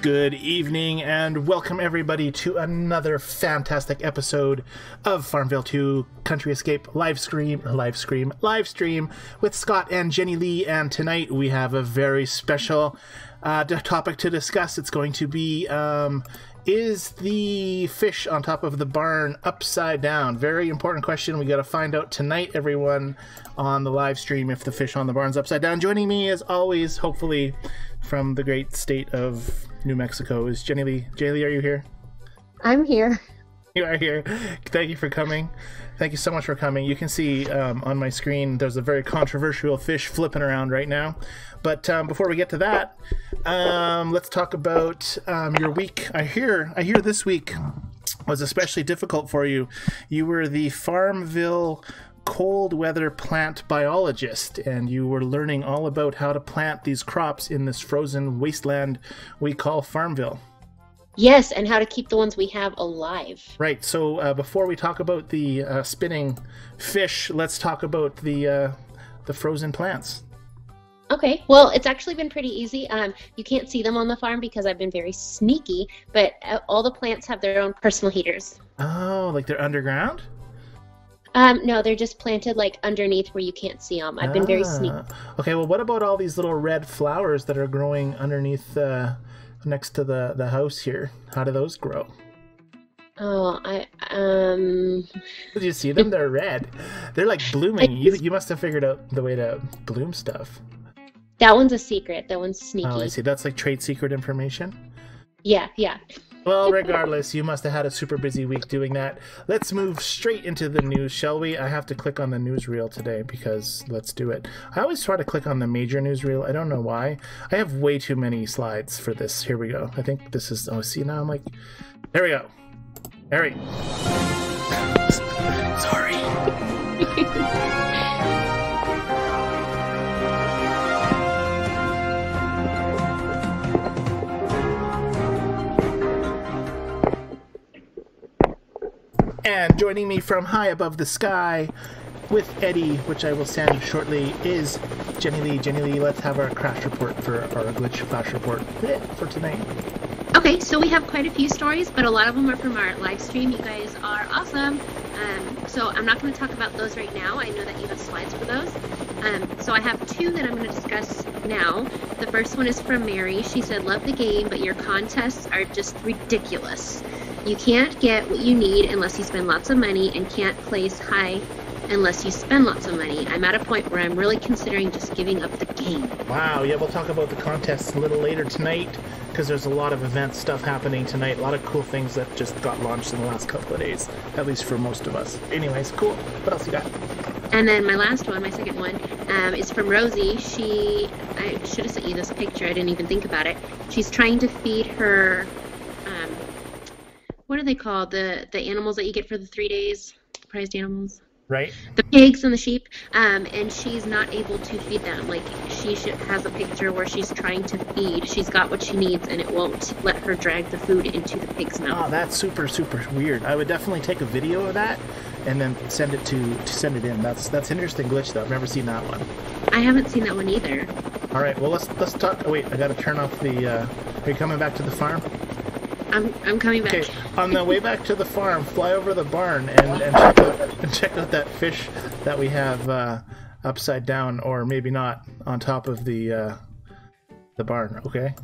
Good evening and welcome everybody to another fantastic episode of FarmVille2 Country Escape live stream with Scott and Jennilee. And tonight we have a very special topic to discuss. It's going to be is the fish on top of the barn upside down? Very important question. We got to find out tonight, everyone, on the live stream if the fish on the barn's upside down. Joining me as always, hopefully from the great state of New Mexico, is Jennilee. Jennilee, are you here? I'm here. You are here. Thank you for coming. Thank you so much for coming. You can see on my screen there's a very controversial fish flipping around right now. But before we get to that, let's talk about your week. I hear this week was especially difficult for you. You were the FarmVille cold weather plant biologist, and you were learning all about how to plant these crops in this frozen wasteland we call FarmVille. Yes, and how to keep the ones we have alive. Right. So before we talk about the spinning fish, let's talk about the frozen plants. Okay. Well, it's actually been pretty easy. You can't see them on the farm because I've been very sneaky, but all the plants have their own personal heaters. Oh, like they're underground? No, they're just planted like underneath where you can't see them. I've been very sneaky. Okay. Well, what about all these little red flowers that are growing underneath next to the house here? How do those grow? Oh, Did you see them? They're red. They're like blooming. You must have figured out the way to bloom stuff. That one's a secret. That one's sneaky. Oh, I see. That's like trade secret information? Yeah. Well, regardless, you must have had a super busy week doing that. Let's move straight into the news, shall we? I have to click on the newsreel today because let's do it. I always try to click on the major newsreel. I don't know why. I have way too many slides for this. Here we go. I think this is... Oh, see, now I'm like... There we go. Harry. Sorry. And joining me from high above the sky with Eddie, which I will send shortly, is Jennilee. Jennilee, let's have our crash report for our glitch flash report for tonight. Okay, so we have quite a few stories, but a lot of them are from our live stream. You guys are awesome. So I'm not going to talk about those right now. I know that you have slides for those. So I have two that I'm going to discuss now. The first one is from Mary. She said, "Love the game, but your contests are just ridiculous. You can't get what you need unless you spend lots of money, and can't place high unless you spend lots of money. I'm at a point where I'm really considering just giving up the game." Wow, yeah, we'll talk about the contests a little later tonight because there's a lot of event stuff happening tonight. A lot of cool things that just got launched in the last couple of days, at least for most of us. Anyways, cool. What else you got? And then my last one, my second one, is from Rosie. I should have sent you this picture. I didn't even think about it. She's trying to feed her... what are they called? The animals that you get for the 3 days? Prized animals? Right. The pigs and the sheep. And she's not able to feed them. Like, she has a picture where she's trying to feed. She's got what she needs, and it won't let her drag the food into the pig's mouth. Oh, that's super, super weird. I would definitely take a video of that and then send it in. That's an interesting glitch, though. I've never seen that one. I haven't seen that one either. All right. Well, let's talk. Oh, wait, I got to turn off the... Are you coming back to the farm? I'm coming back. Okay, on the way back to the farm, fly over the barn and check out that fish that we have upside down, or maybe not, on top of the barn. Okay.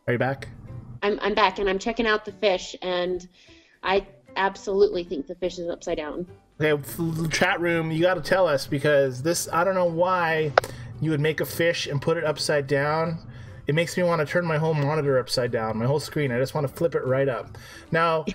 Are you back? I'm back, and I'm checking out the fish, and I absolutely think the fish is upside down. Okay, chat room, you got to tell us, because this, I don't know why you would make a fish and put it upside down. It makes me want to turn my whole monitor upside down, my whole screen. I just want to flip it right up. Now,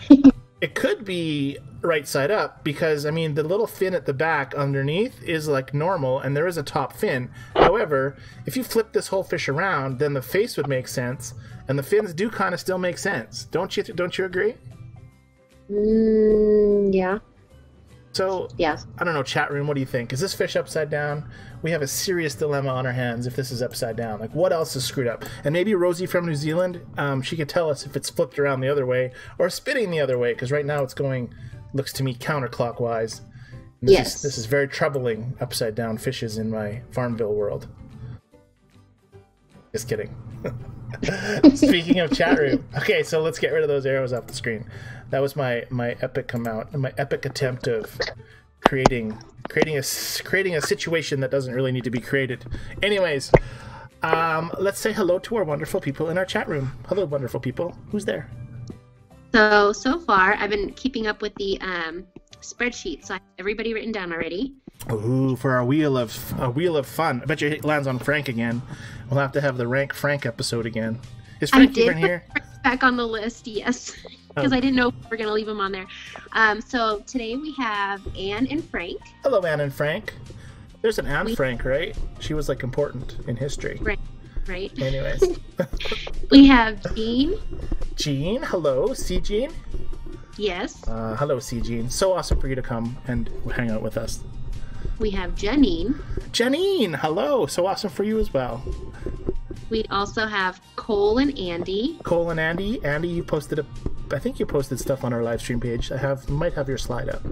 it could be right side up because, I mean, the little fin at the back underneath is like normal, and there is a top fin. However, if you flip this whole fish around, then the face would make sense, and the fins do kind of still make sense. Don't you agree? Yeah. So, yeah. I don't know, chat room, what do you think? Is this fish upside down? We have a serious dilemma on our hands if this is upside down. Like, what else is screwed up? And maybe Rosie from New Zealand, she could tell us if it's flipped around the other way or spinning the other way, because right now it's going, looks to me, counterclockwise. Yes. This is very troubling, upside down fishes in my FarmVille world. Just kidding. Speaking of chat room. Okay, so let's get rid of those arrows off the screen. That was my epic attempt of creating a situation that doesn't really need to be created. Anyways, let's say hello to our wonderful people in our chat room. Hello, wonderful people. Who's there? So far, I've been keeping up with the spreadsheet, so I have everybody written down already. Ooh, for our wheel of fun. I bet you it lands on Frank again. We'll have to have the Rank Frank episode again. Is Frank even here? Back on the list, yes, because I didn't know if we were going to leave him on there. So today we have Anne and Frank. Hello, Anne and Frank. There's an Anne Frank, right? She was like important in history. Right. Anyways. We have Jean. Jean, hello. See Jean? Yes. Hello, C Jean. So awesome for you to come and hang out with us. We have Janine. Janine, hello. So awesome for you as well. We also have Cole and Andy. Cole and Andy. Andy, you posted I think you posted stuff on our live stream page. Might have your slide up.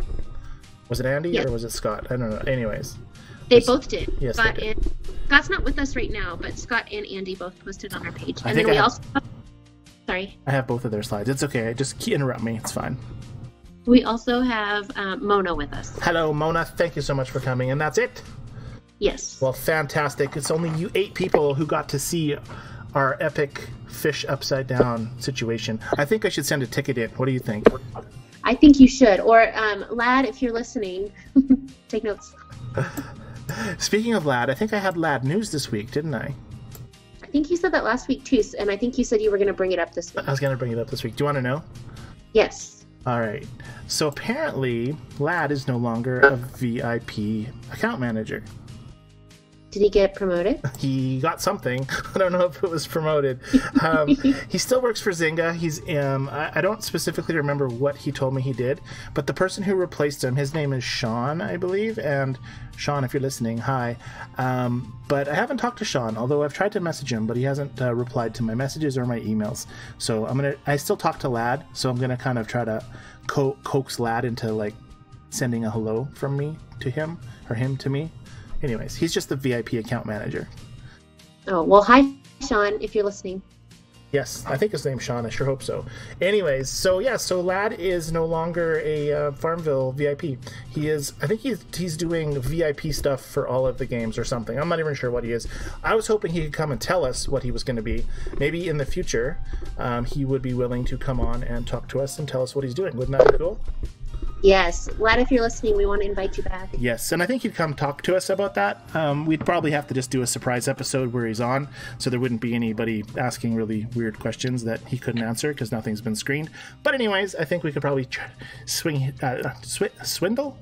Was it Andy or was it Scott? I don't know. Anyways. They both did. Yes, Scott they did. Scott's not with us right now, but Scott and Andy both posted on our page. And then Sorry. I have both of their slides. It's okay. Just interrupt me. It's fine. We also have Mona with us. Hello, Mona. Thank you so much for coming. And that's it? Yes. Well, fantastic. It's only you 8 people who got to see our epic fish upside down situation. I think I should send a ticket in. What do you think? I think you should. Or, Lad, if you're listening, take notes. Speaking of Lad, I think I had Lad news this week, didn't I? I think you said that last week, too, and I think you said you were going to bring it up this week. I was going to bring it up this week. Do you want to know? Yes. All right. So apparently, Lad is no longer a VIP account manager. Did he get promoted? He got something. I don't know if it was promoted. He still works for Zynga. He's I don't specifically remember what he told me he did, but the person who replaced him, his name is Sean, I believe. And Sean, if you're listening, hi. But I haven't talked to Sean, although I've tried to message him, but he hasn't replied to my messages or my emails. So I still talk to Lad, so I'm gonna kind of try to coax Lad into like sending a hello from me to him or him to me. Anyways, he's just the VIP account manager. Oh, well, hi, Sean, if you're listening. Yes, I think his name's Sean. I sure hope so. Anyways, so Lad is no longer a FarmVille VIP. He is, I think he's doing VIP stuff for all of the games or something. I'm not even sure what he is. I was hoping he could come and tell us what he was going to be. Maybe in the future, he would be willing to come on and talk to us and tell us what he's doing. Wouldn't that be cool? Yes. Lad, if you're listening, we want to invite you back. Yes, and I think he'd come talk to us about that. We'd probably have to just do a surprise episode where he's on, so there wouldn't be anybody asking really weird questions that he couldn't answer because nothing's been screened. But anyways, I think we could probably swindle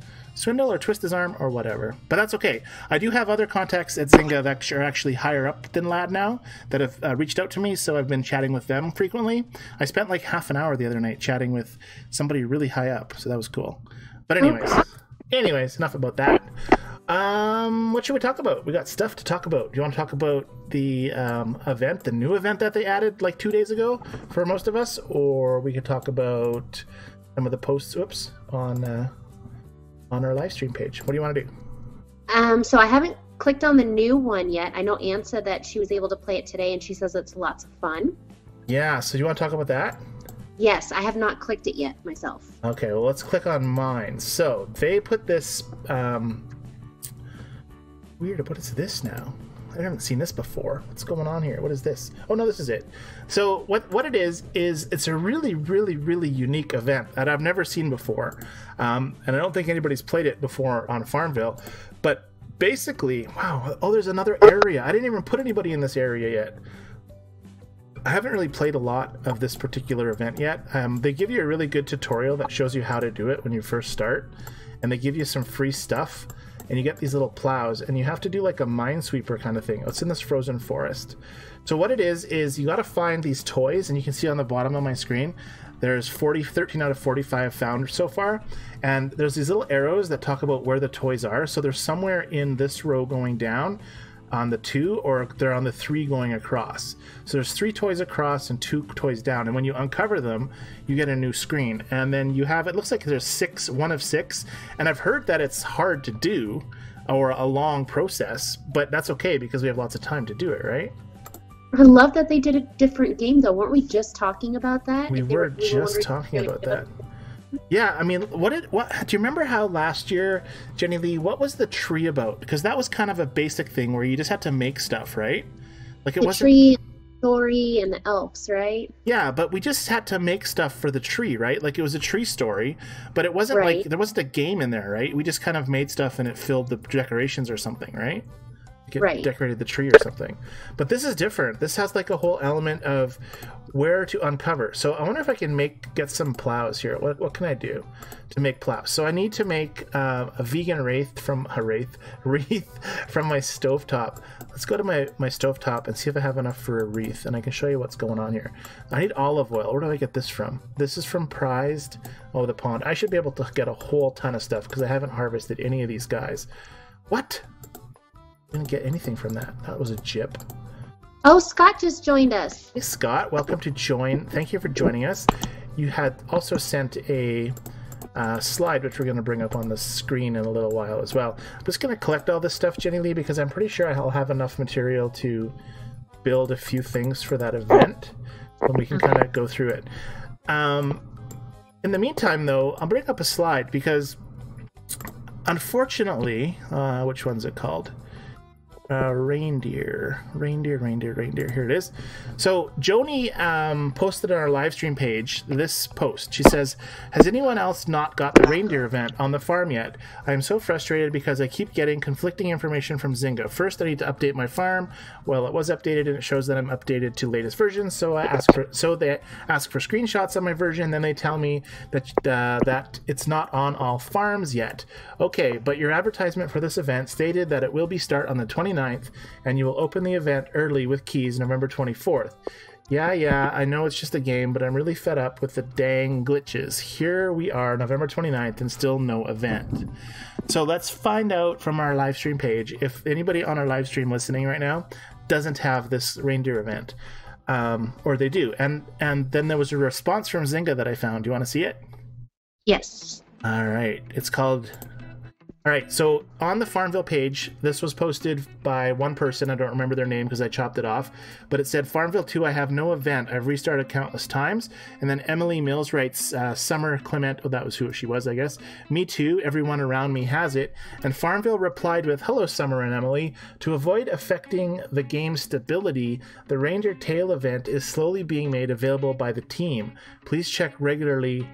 or twist his arm or whatever. But that's okay. I do have other contacts at Zynga that are actually higher up than Lad now that have reached out to me, so I've been chatting with them frequently. I spent like half an hour the other night chatting with somebody really high up, so that was cool. But anyways, enough about that. What should we talk about? We got stuff to talk about. Do you want to talk about the event, the new event that they added like 2 days ago for most of us? Or we could talk about some of the posts, on our live stream page. What do you want to do? So I haven't clicked on the new one yet. I know Anne said that she was able to play it today, and she says it's lots of fun. Yeah, so you want to talk about that? Yes, I have not clicked it yet myself. Okay, well, let's click on mine. So they put this weird. What is this now? I haven't seen this before. What's going on here? What is this? Oh no, this is it. So what it is it's a really, really, really unique event that I've never seen before, and I don't think anybody's played it before on FarmVille. But basically, wow! Oh, there's another area. I didn't even put anybody in this area yet. I haven't really played a lot of this particular event yet. They give you a really good tutorial that shows you how to do it when you first start, and they give you some free stuff. And you get these little plows, and you have to do like a minesweeper kind of thing. It's in this frozen forest. So what it is you got to find these toys, and you can see on the bottom of my screen, there's 13 out of 45 found so far. And there's these little arrows that talk about where the toys are. So they're somewhere in this row going down on the 2, or they're on the 3 going across. So there's 3 toys across and 2 toys down, and when you uncover them you get a new screen, and then you have, it looks like there's 1 of 6, and I've heard that it's hard to do or a long process, but that's okay because we have lots of time to do it, right? I love that they did a different game, though. Weren't we just talking about that? We were just talking about that. Yeah, I mean, what do you remember how last year, Jennilee, what was the tree about? Because that was kind of a basic thing where you just had to make stuff, right? Like it wasn't tree story and the elves, right? Yeah, but we just had to make stuff for the tree, right? Like it was a tree story, but it wasn't like there wasn't a game in there, right? We just kind of made stuff and it filled the decorations or something, right? It decorated the tree or something. But this is different. This has like a whole element of where to uncover. So I wonder if I can get some plows here. What can I do to make plows? So I need to make a vegan wreath from my stovetop. Let's go to my stovetop and see if I have enough for a wreath, and I can show you what's going on here. I need olive oil. Where do I get this from? This is from Prized. Oh, the pond. I should be able to get a whole ton of stuff because I haven't harvested any of these guys. What? Didn't get anything from that. That was a jip. Oh, Scott just joined us. Hey, Scott, welcome to join. Thank you for joining us. You had also sent a slide, which we're going to bring up on the screen in a little while as well. I'm just going to collect all this stuff, Jennilee, because I'm pretty sure I'll have enough material to build a few things for that event, and we can kind of go through it. In the meantime, though, I'll bring up a slide because, unfortunately, which one's it called? Reindeer. Here it is. So Joni posted on our live stream page this post. She says, has anyone else not got the reindeer event on the farm yet? I am so frustrated because I keep getting conflicting information from Zynga. First, I need to update my farm. Well, it was updated and it shows that I'm updated to latest versions. So they ask for screenshots on my version. Then they tell me that that it's not on all farms yet. Okay, but your advertisement for this event stated that it will be start on the 29th, and you will open the event early with keys November 24th. Yeah, I know it's just a game, but I'm really fed up with the dang glitches. Here we are, November 29th, and still no event. So let's find out from our live stream page if anybody on our live stream listening right now doesn't have this reindeer event, or they do. And then there was a response from Zynga that I found. Do you want to see it? Yes. All right. It's called... All right, so on the FarmVille page, this was posted by one person. I don't remember their name because I chopped it off, but it said, FarmVille2, I have no event. I've restarted countless times. And then Emily Mills writes, Summer Clement, oh, that was who she was, I guess. Me too, everyone around me has it. And FarmVille replied with, hello, Summer and Emily. To avoid affecting the game's stability, the Reindeer Tail event is slowly being made available by the team. Please check regularly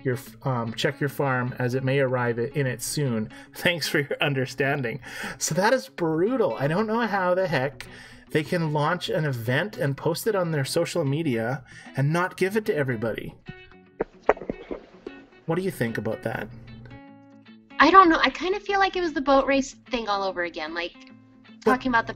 check your farm as it may arrive in it soon. Thanks for your understanding. So that is brutal. I don't know how the heck they can launch an event and post it on their social media and not give it to everybody. What do you think about that? I don't know. I kind of feel like it was the boat race thing all over again. Like, talking about the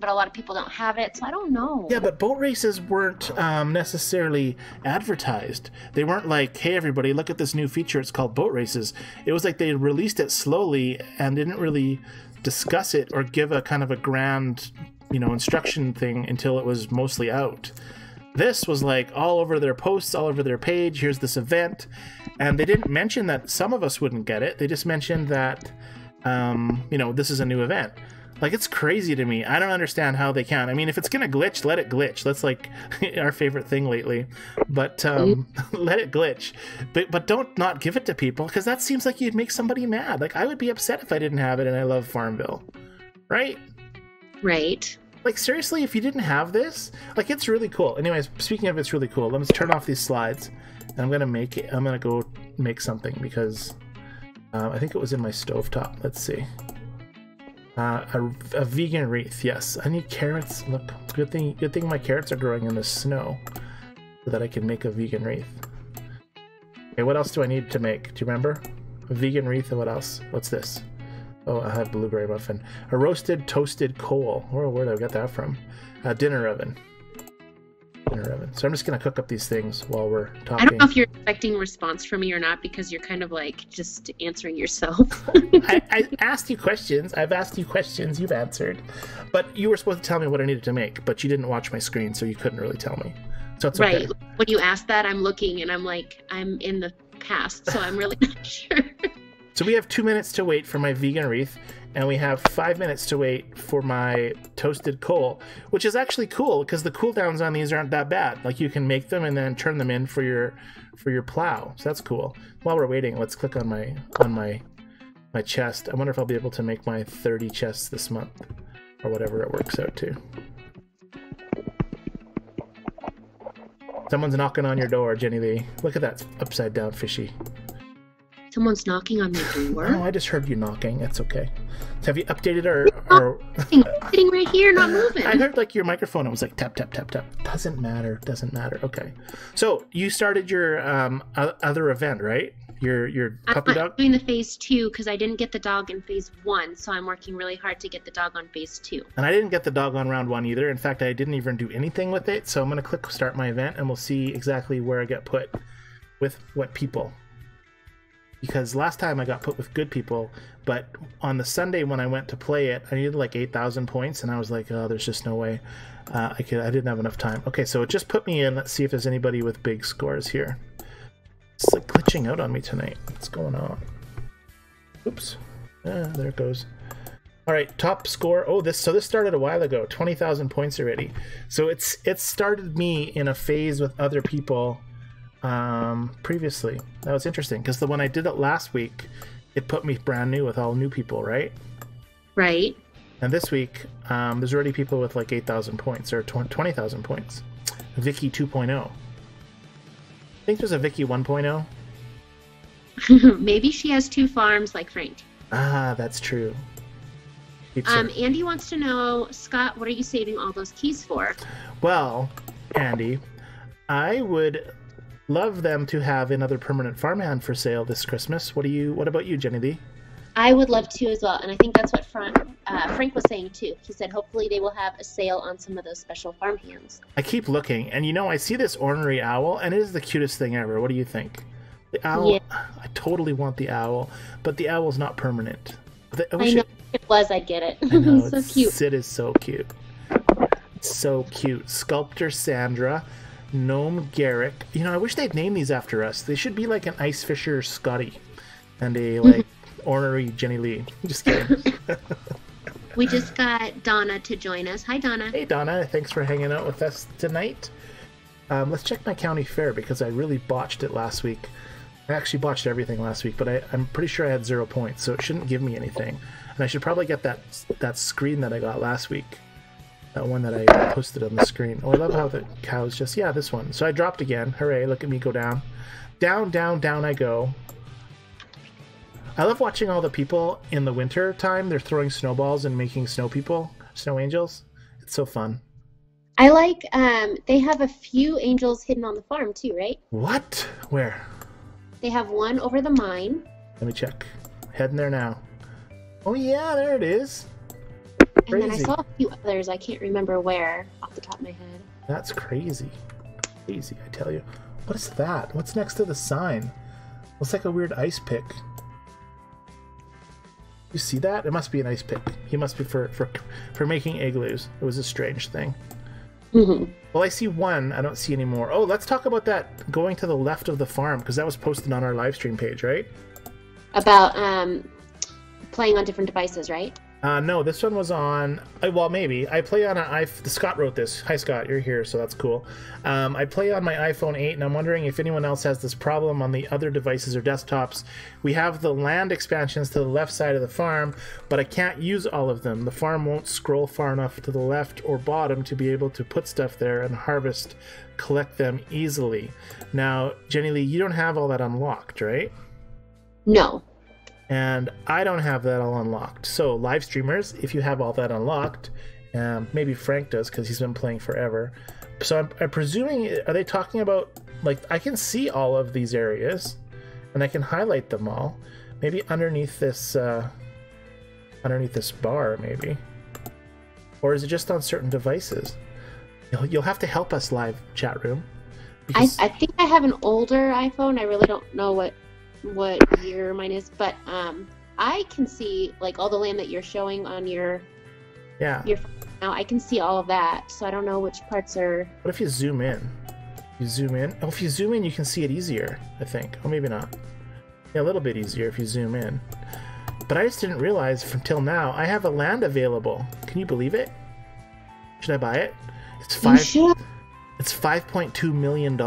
but a lot of people don't have it, so I don't know. Yeah, but boat races weren't necessarily advertised. They weren't like, hey, everybody, look at this new feature. It's called boat races. It was like they released it slowly and didn't really discuss it or give a kind of a grand, instruction thing until it was mostly out. This was like all over their posts, all over their page. Here's this event. And they didn't mention that some of us wouldn't get it. They just mentioned that, this is a new event. Like, it's crazy to me. I don't understand how they can. I mean, if it's going to glitch, let it glitch. That's like our favorite thing lately. But let it glitch. But don't not give it to people, because that seems like you'd make somebody mad. Like, I would be upset if I didn't have it and I love FarmVille. Right? Right. Like, seriously, if you didn't have this, like, it's really cool. Anyways, speaking of it's really cool, let me turn off these slides. And I'm going to go make something because I think it was in my stovetop. Let's see. A vegan wreath, yes. I need carrots. Look, good thing my carrots are growing in the snow so that I can make a vegan wreath. Okay, what else do I need to make? Do you remember? A vegan wreath, and what else? What's this? Oh, I have blueberry muffin. A roasted toasted coal. Where did I get that from? A dinner oven. So I'm just going to cook up these things while we're talking. I don't know if you're expecting a response from me or not, because you're kind of like just answering yourself. I asked you questions. I've asked you questions. You've answered. But you were supposed to tell me what I needed to make, but you didn't watch my screen, so you couldn't really tell me. So it's okay. Right. When you asked that, I'm looking and I'm like, I'm in the past, so I'm really not sure. So we have 2 minutes to wait for my vegan wreath. and we have 5 minutes to wait for my toasted coal, which is actually cool because the cooldowns on these aren't that bad. Like you can make them and then turn them in for your plow. So that's cool. While we're waiting, let's click on my chest. I wonder if I'll be able to make my 30 chests this month or whatever it works out to. Someone's knocking on your door, Jennilee. Look at that upside down fishy. Someone's knocking on my door? Oh, I just heard you knocking. It's okay. So have you updated our... Sitting right here, not moving. I heard like your microphone. It was like tap, tap, tap, tap. Doesn't matter. Doesn't matter. Okay. So you started your other event, right? Your puppy dog? I'm doing the phase 2 because I didn't get the dog in phase 1, so I'm working really hard to get the dog on phase 2. And I didn't get the dog on round 1 either. In fact, I didn't even do anything with it. So I'm going to click start my event and we'll see exactly where I get put with what people. Because last time I got put with good people, but on the Sunday when I went to play it, I needed like 8,000 points, and I was like, oh, there's just no way. I didn't have enough time. Okay, so it just put me in. Let's see if there's anybody with big scores here. It's like glitching out on me tonight. What's going on? Oops. There it goes. All right, top score. Oh, this started a while ago. 20,000 points already. So it started me in a phase with other people previously. That was interesting because when I did it last week, it put me brand new with all new people, right? Right. And this week, there's already people with like 8,000 points or 20,000 points. Vicky 2.0. Think there's a Vicky 1.0? Maybe she has 2 farms like Frank. Ah, that's true. Andy wants to know, Scott, what are you saving all those keys for? Well, Andy, I would love them to have another permanent farmhand for sale this Christmas. What about you, Jennilee? I would love to as well, and I think that's what Frank was saying too. He said hopefully they will have a sale on some of those special farmhands. I keep looking, and I see this ornery owl, and it is the cutest thing ever. What do you think? The owl, yeah. I totally want the owl, but the owl's not permanent. I know. If it was, I'd get it. I know, so cute. It is so cute. So cute. Sculptor Sandra. Gnome Garrick. I wish they'd name these after us. They should be like an Ice Fisher Scotty and a like ornery Jennilee. Just kidding. We just got Donna to join us. Hi, Donna. Hey, Donna. Thanks for hanging out with us tonight. Let's check my county fair because I really botched it last week. I actually botched everything last week, but I'm pretty sure I had 0 points, so it shouldn't give me anything. And I should probably get that screen that I got last week. That one that I posted on the screen. Oh, I love how the cows just... Yeah, this one. So I dropped again. Hooray, look at me go down. Down, down, down I go. I love watching all the people in the winter time. They're throwing snowballs and making snow people, snow angels. It's so fun. I like... they have a few angels hidden on the farm too, right? What? Where? They have one over the mine. Let me check. Heading there now. Oh yeah, there it is. And then I saw a few others. I can't remember where off the top of my head. That's crazy. Crazy, I tell you. What is that? What's next to the sign? Looks like a weird ice pick. You see that? It must be an ice pick. He must be for making igloos. It was a strange thing. Mm-hmm. Well, I see one. I don't see any more. Oh, let's talk about that going to the left of the farm because that was posted on our live stream page, right? About playing on different devices, right? No, this one was on... well, maybe. I play on Scott wrote this. Hi, Scott. You're here, so that's cool. I play on my iPhone 8, and I'm wondering if anyone else has this problem on the other devices or desktops. We have the land expansions to the left side of the farm, but I can't use all of them. The farm won't scroll far enough to the left or bottom to be able to put stuff there and collect them easily. Now, Jennilee, you don't have all that unlocked, right? No. And I don't have that all unlocked. So, live streamers, if you have all that unlocked, maybe Frank does because he's been playing forever. So I'm presuming, are they talking about, like, I can see all of these areas, and I can highlight them all. Maybe underneath this bar, maybe. Or is it just on certain devices? You'll have to help us, live chat room. I think I have an older iPhone. I really don't know what year mine is, but I can see like all the land that you're showing on your phone now. I can see all of that, so I don't know which parts are... What if you zoom in? You zoom in? Oh, if you zoom in, you can see it easier, I think. Oh, maybe not. Yeah, a little bit easier if you zoom in. But I just didn't realize from till now I have a land available. Can you believe it? Should I buy it? It's $5.2 million.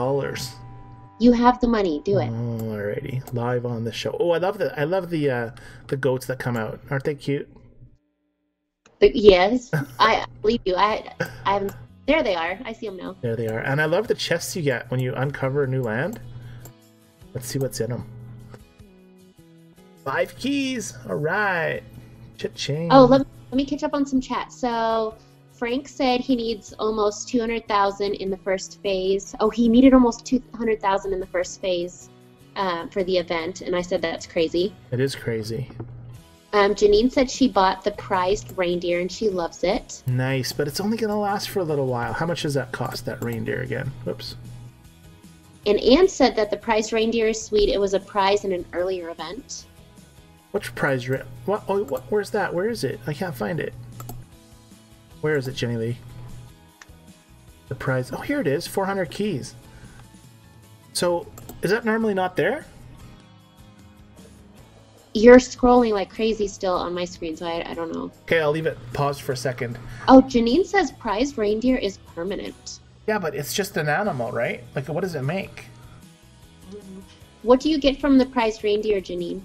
You have the money. Do it. Alrighty, live on the show. Oh, I love the goats that come out. Aren't they cute? Yes, I believe you. I haven't. There they are. I see them now. There they are, and I love the chests you get when you uncover a new land. Let's see what's in them. 5 keys. All right. Cha-ching. Oh, let me catch up on some chat. So Frank said he needs almost 200,000 in the first phase. Oh, he needed almost 200,000 in the first phase for the event, and I said that's crazy. It is crazy. Janine said she bought the prized reindeer and she loves it. Nice, but it's only going to last for a little while. How much does that cost, that reindeer again? Whoops. And Anne said that the prized reindeer is sweet. It was a prize in an earlier event. Which prize? What? Oh, what? Where's that? Where is it? I can't find it. Where is it, Jennilee? The prize. Oh, here it is. 400 keys. So, is that normally not there? You're scrolling like crazy still on my screen, so I don't know. Okay, I'll leave it paused for a second. Oh, Janine says prized reindeer is permanent. Yeah, but it's just an animal, right? Like, what does it make? What do you get from the prized reindeer, Janine?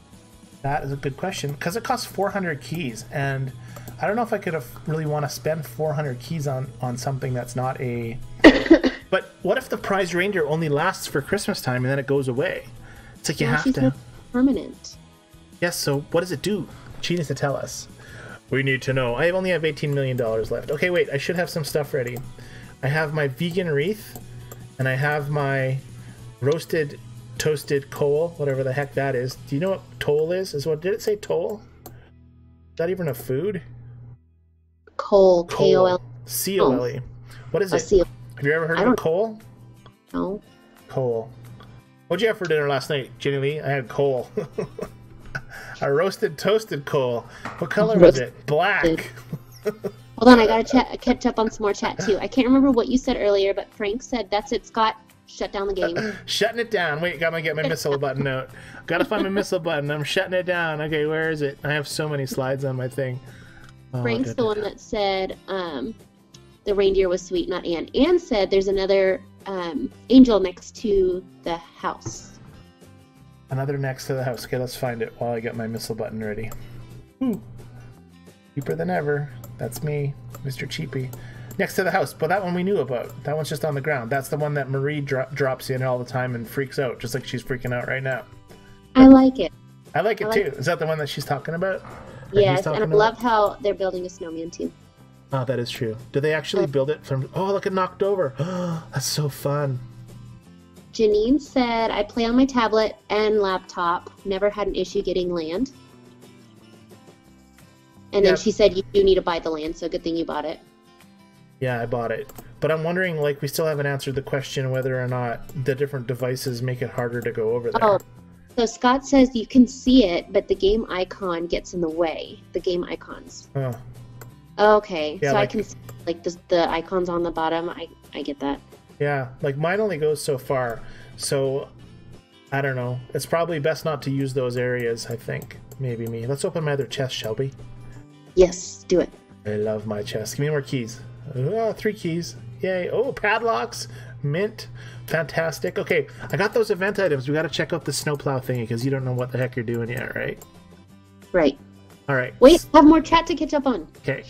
That is a good question, because it costs 400 keys, and I don't know if I could really want to spend 400 keys on something that's not a... But what if the prized reindeer only lasts for Christmas time and then it goes away? It's like you have to... Permanent. Yes, so what does it do? She needs to tell us. We need to know. I only have $18 million left. Okay, wait, I should have some stuff ready. I have my vegan wreath, and I have my roasted, toasted coal, whatever the heck that is. Do you know what toll is? Did it say toll? Is that even a food? Coal. K-O-L. C-O-L-E. What is it? Have you ever heard of coal? No. Coal. What'd you have for dinner last night, Jennilee? I had coal. A roasted, toasted coal. What color was it? Black. Hold on, I gotta catch up on some more chat too. I can't remember what you said earlier, but Frank said, "That's it, Scott. Shut down the game." Shutting it down. Wait, gotta get my missile button out. Gotta find my missile button. I'm shutting it down. Okay, where is it? I have so many slides on my thing. Frank's the one that said the reindeer was sweet, not Anne. Anne said there's another angel next to the house. Another next to the house. Okay, let's find it while I get my missile button ready. Ooh. Cheaper than ever. That's me, Mr. Cheapy. Next to the house, but that one we knew about. That one's just on the ground. That's the one that Marie drops in all the time and freaks out, just like she's freaking out right now. I like it. I like it too. Is that the one that she's talking about? Yes, and I love how they're building a snowman too. Oh, that is true. Did they actually build it from... Oh, look, it knocked over. Oh, that's so fun. Janine said, I play on my tablet and laptop. Never had an issue getting land. And then she said, you do need to buy the land, so good thing you bought it. Yeah, I bought it. But I'm wondering, like, we still haven't answered the question whether or not the different devices make it harder to go over there. Oh, so Scott says you can see it, but the game icon gets in the way. The game icons. Oh. Okay, yeah, so I can see, like, the icons on the bottom. I get that. Yeah, like, mine only goes so far. So, I don't know. It's probably best not to use those areas, I think. Maybe me. Let's open my other chest, shall we? Yes, do it. I love my chest. Give me more keys. Oh, 3 keys. Yay. Oh, padlocks. Mint. Fantastic. Okay, I got those event items. We got to check out the snowplow thingy because you don't know what the heck you're doing yet, right? Right. All right. Wait, I have more chat to catch up on. Okay.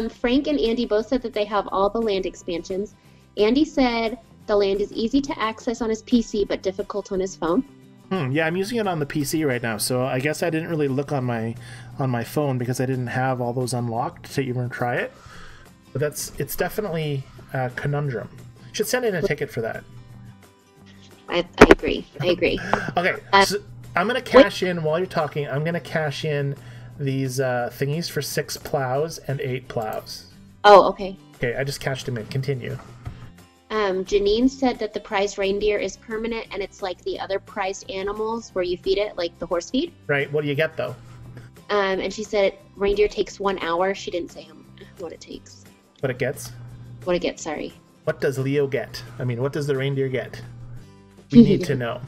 Frank and Andy both said that they have all the land expansions. Andy said the land is easy to access on his PC but difficult on his phone. Yeah, I'm using it on the PC right now, so I guess I didn't really look on my phone because I didn't have all those unlocked to even try it. But it's definitely a conundrum. Should send in a ticket for that. I agree. Okay, so I'm gonna cash in while you're talking. I'm gonna cash in these thingies for 6 plows and 8 plows. Oh, okay. Okay, I just cashed them in. Continue. Janine said that the prized reindeer is permanent, and it's like the other prized animals where you feed it, like the horse feed. Right. What do you get, though? And she said reindeer takes 1 hour. She didn't say what it takes. What it gets? What it gets, sorry. What does Leo get? I mean, what does the reindeer get? We need to know.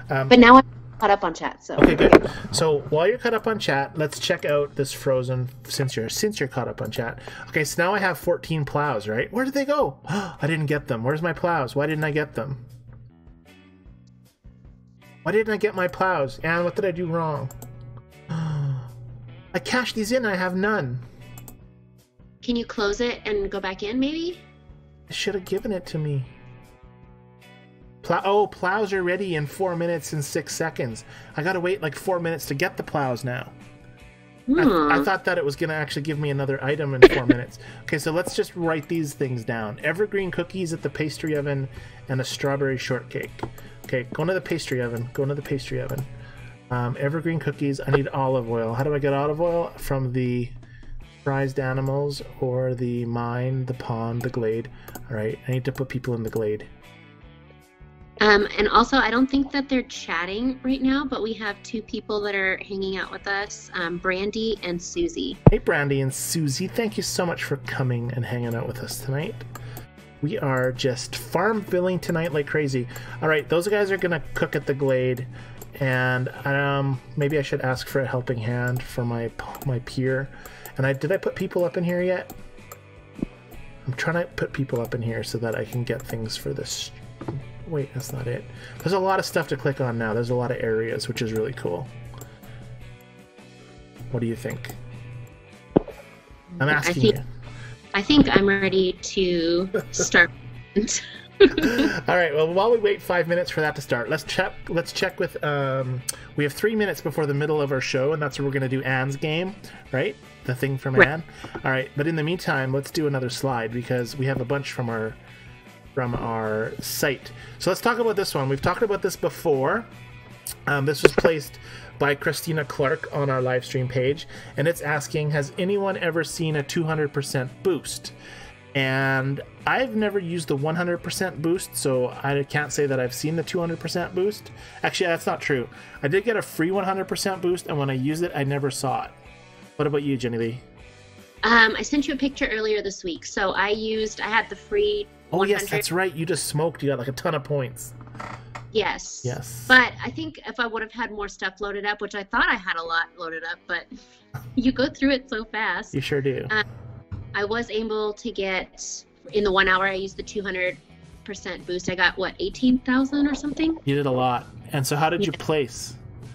But now I have caught up on chat. So okay, good. So while you're caught up on chat, let's check out this frozen since you're caught up on chat. Okay, so now I have 14 plows, right? Where did they go? I didn't get them. Where's my plows? Why didn't I get them? Why didn't I get my plows? And what did I do wrong? I cashed these in. I have none. Can you close it and go back in, maybe? I should have given it to me. Plows are ready in 4 minutes and 6 seconds. I gotta wait like 4 minutes to get the plows now. I thought that it was gonna actually give me another item in 4 minutes. Okay, so let's just write these things down. Evergreen cookies at the pastry oven and a strawberry shortcake. Okay, going to the pastry oven. Going to the pastry oven. Evergreen cookies. I need olive oil. How do I get olive oil? From the prized animals or the mine, the pond, the glade. All right, I need to put people in the glade. And also, I don't think that they're chatting right now, but we have 2 people that are hanging out with us, Brandy and Susie. Hey, Brandy and Susie, thank you so much for coming and hanging out with us tonight. We are just FarmVilling tonight like crazy. All right, those guys are gonna cook at the glade, and maybe I should ask for a helping hand for my peer. And did I put people up in here yet? I'm trying to put people up in here so that I can get things for this. Wait, that's not it. There's a lot of stuff to click on now. There's a lot of areas, which is really cool. What do you think? I'm asking you. I think I'm ready to start. All right, well, while we wait 5 minutes for that to start, let's check with we have 3 minutes before the middle of our show, and that's where we're going to do Anne's game, right? The thing from Anne. All right, but in the meantime, let's do another slide because we have a bunch from our site. So let's talk about this one. We've talked about this before. This was placed by Christina Clark on our live stream page, and it's asking, has anyone ever seen a 200% boost? And I've never used the 100% boost, so I can't say that I've seen the 200% boost. Actually, that's not true. I did get a free 100% boost, and when I used it, I never saw it. What about you, Jennilee? I sent you a picture earlier this week. So I had the free 100. Oh, yes, that's right. You just smoked. You got like a ton of points. Yes. Yes. But I think if I would have had more stuff loaded up, which I thought I had a lot loaded up, but you go through it so fast. You sure do. I was able to get, in the 1 hour I used the 200% boost. I got, what, 18,000 or something? You did a lot. And so how did you place?